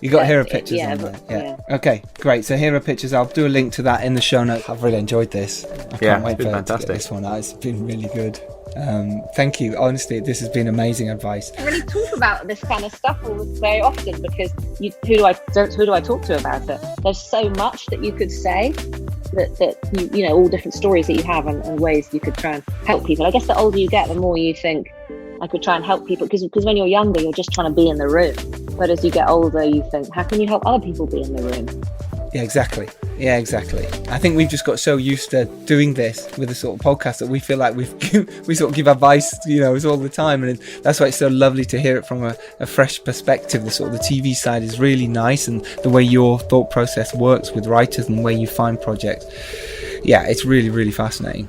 You got Hero Pictures on but, there. Yeah. Okay, great. So Hero Pictures, I'll do a link to that in the show notes. I've really enjoyed this. I can't wait for fantastic. to get this one out. It's been really good. Thank you. Honestly, this has been amazing advice. I really talk about this kind of stuff very often because who do I talk to about it? There's so much that you could say that you know, all different stories that you have and ways you could try and help people. I guess the older you get, the more you think I could try and help people, because when you're younger, you're just trying to be in the room. But as you get older, you think, how can you help other people be in the room? Yeah, exactly. I think we've just got so used to doing this with a sort of podcast that we feel like we sort of give advice, you know, all the time, and that's why it's so lovely to hear it from a fresh perspective. The sort of the TV side is really nice, and the way your thought process works with writers and the way you find projects. Yeah, it's really, really fascinating.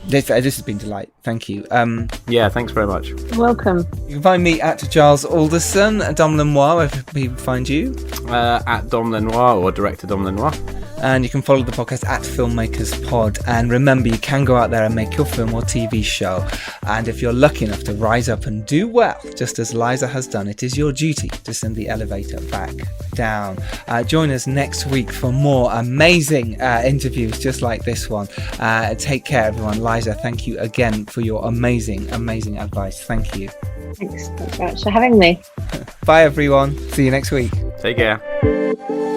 This has been a delight. Thank you. Yeah, thanks very much. Welcome. You can find me at Giles Alderson, Dom Lenoir, where people find you. At Dom Lenoir, or director Dom Lenoir. And you can follow the podcast at Filmmakers Pod. And remember, you can go out there and make your film or TV show. And if you're lucky enough to rise up and do well, just as Liza has done, it is your duty to send the elevator back down. Join us next week for more amazing interviews just like this one. Take care, everyone. Liza, thank you again for your amazing advice. Thank you. Thanks very much for having me. Bye, everyone. See you next week. Take care.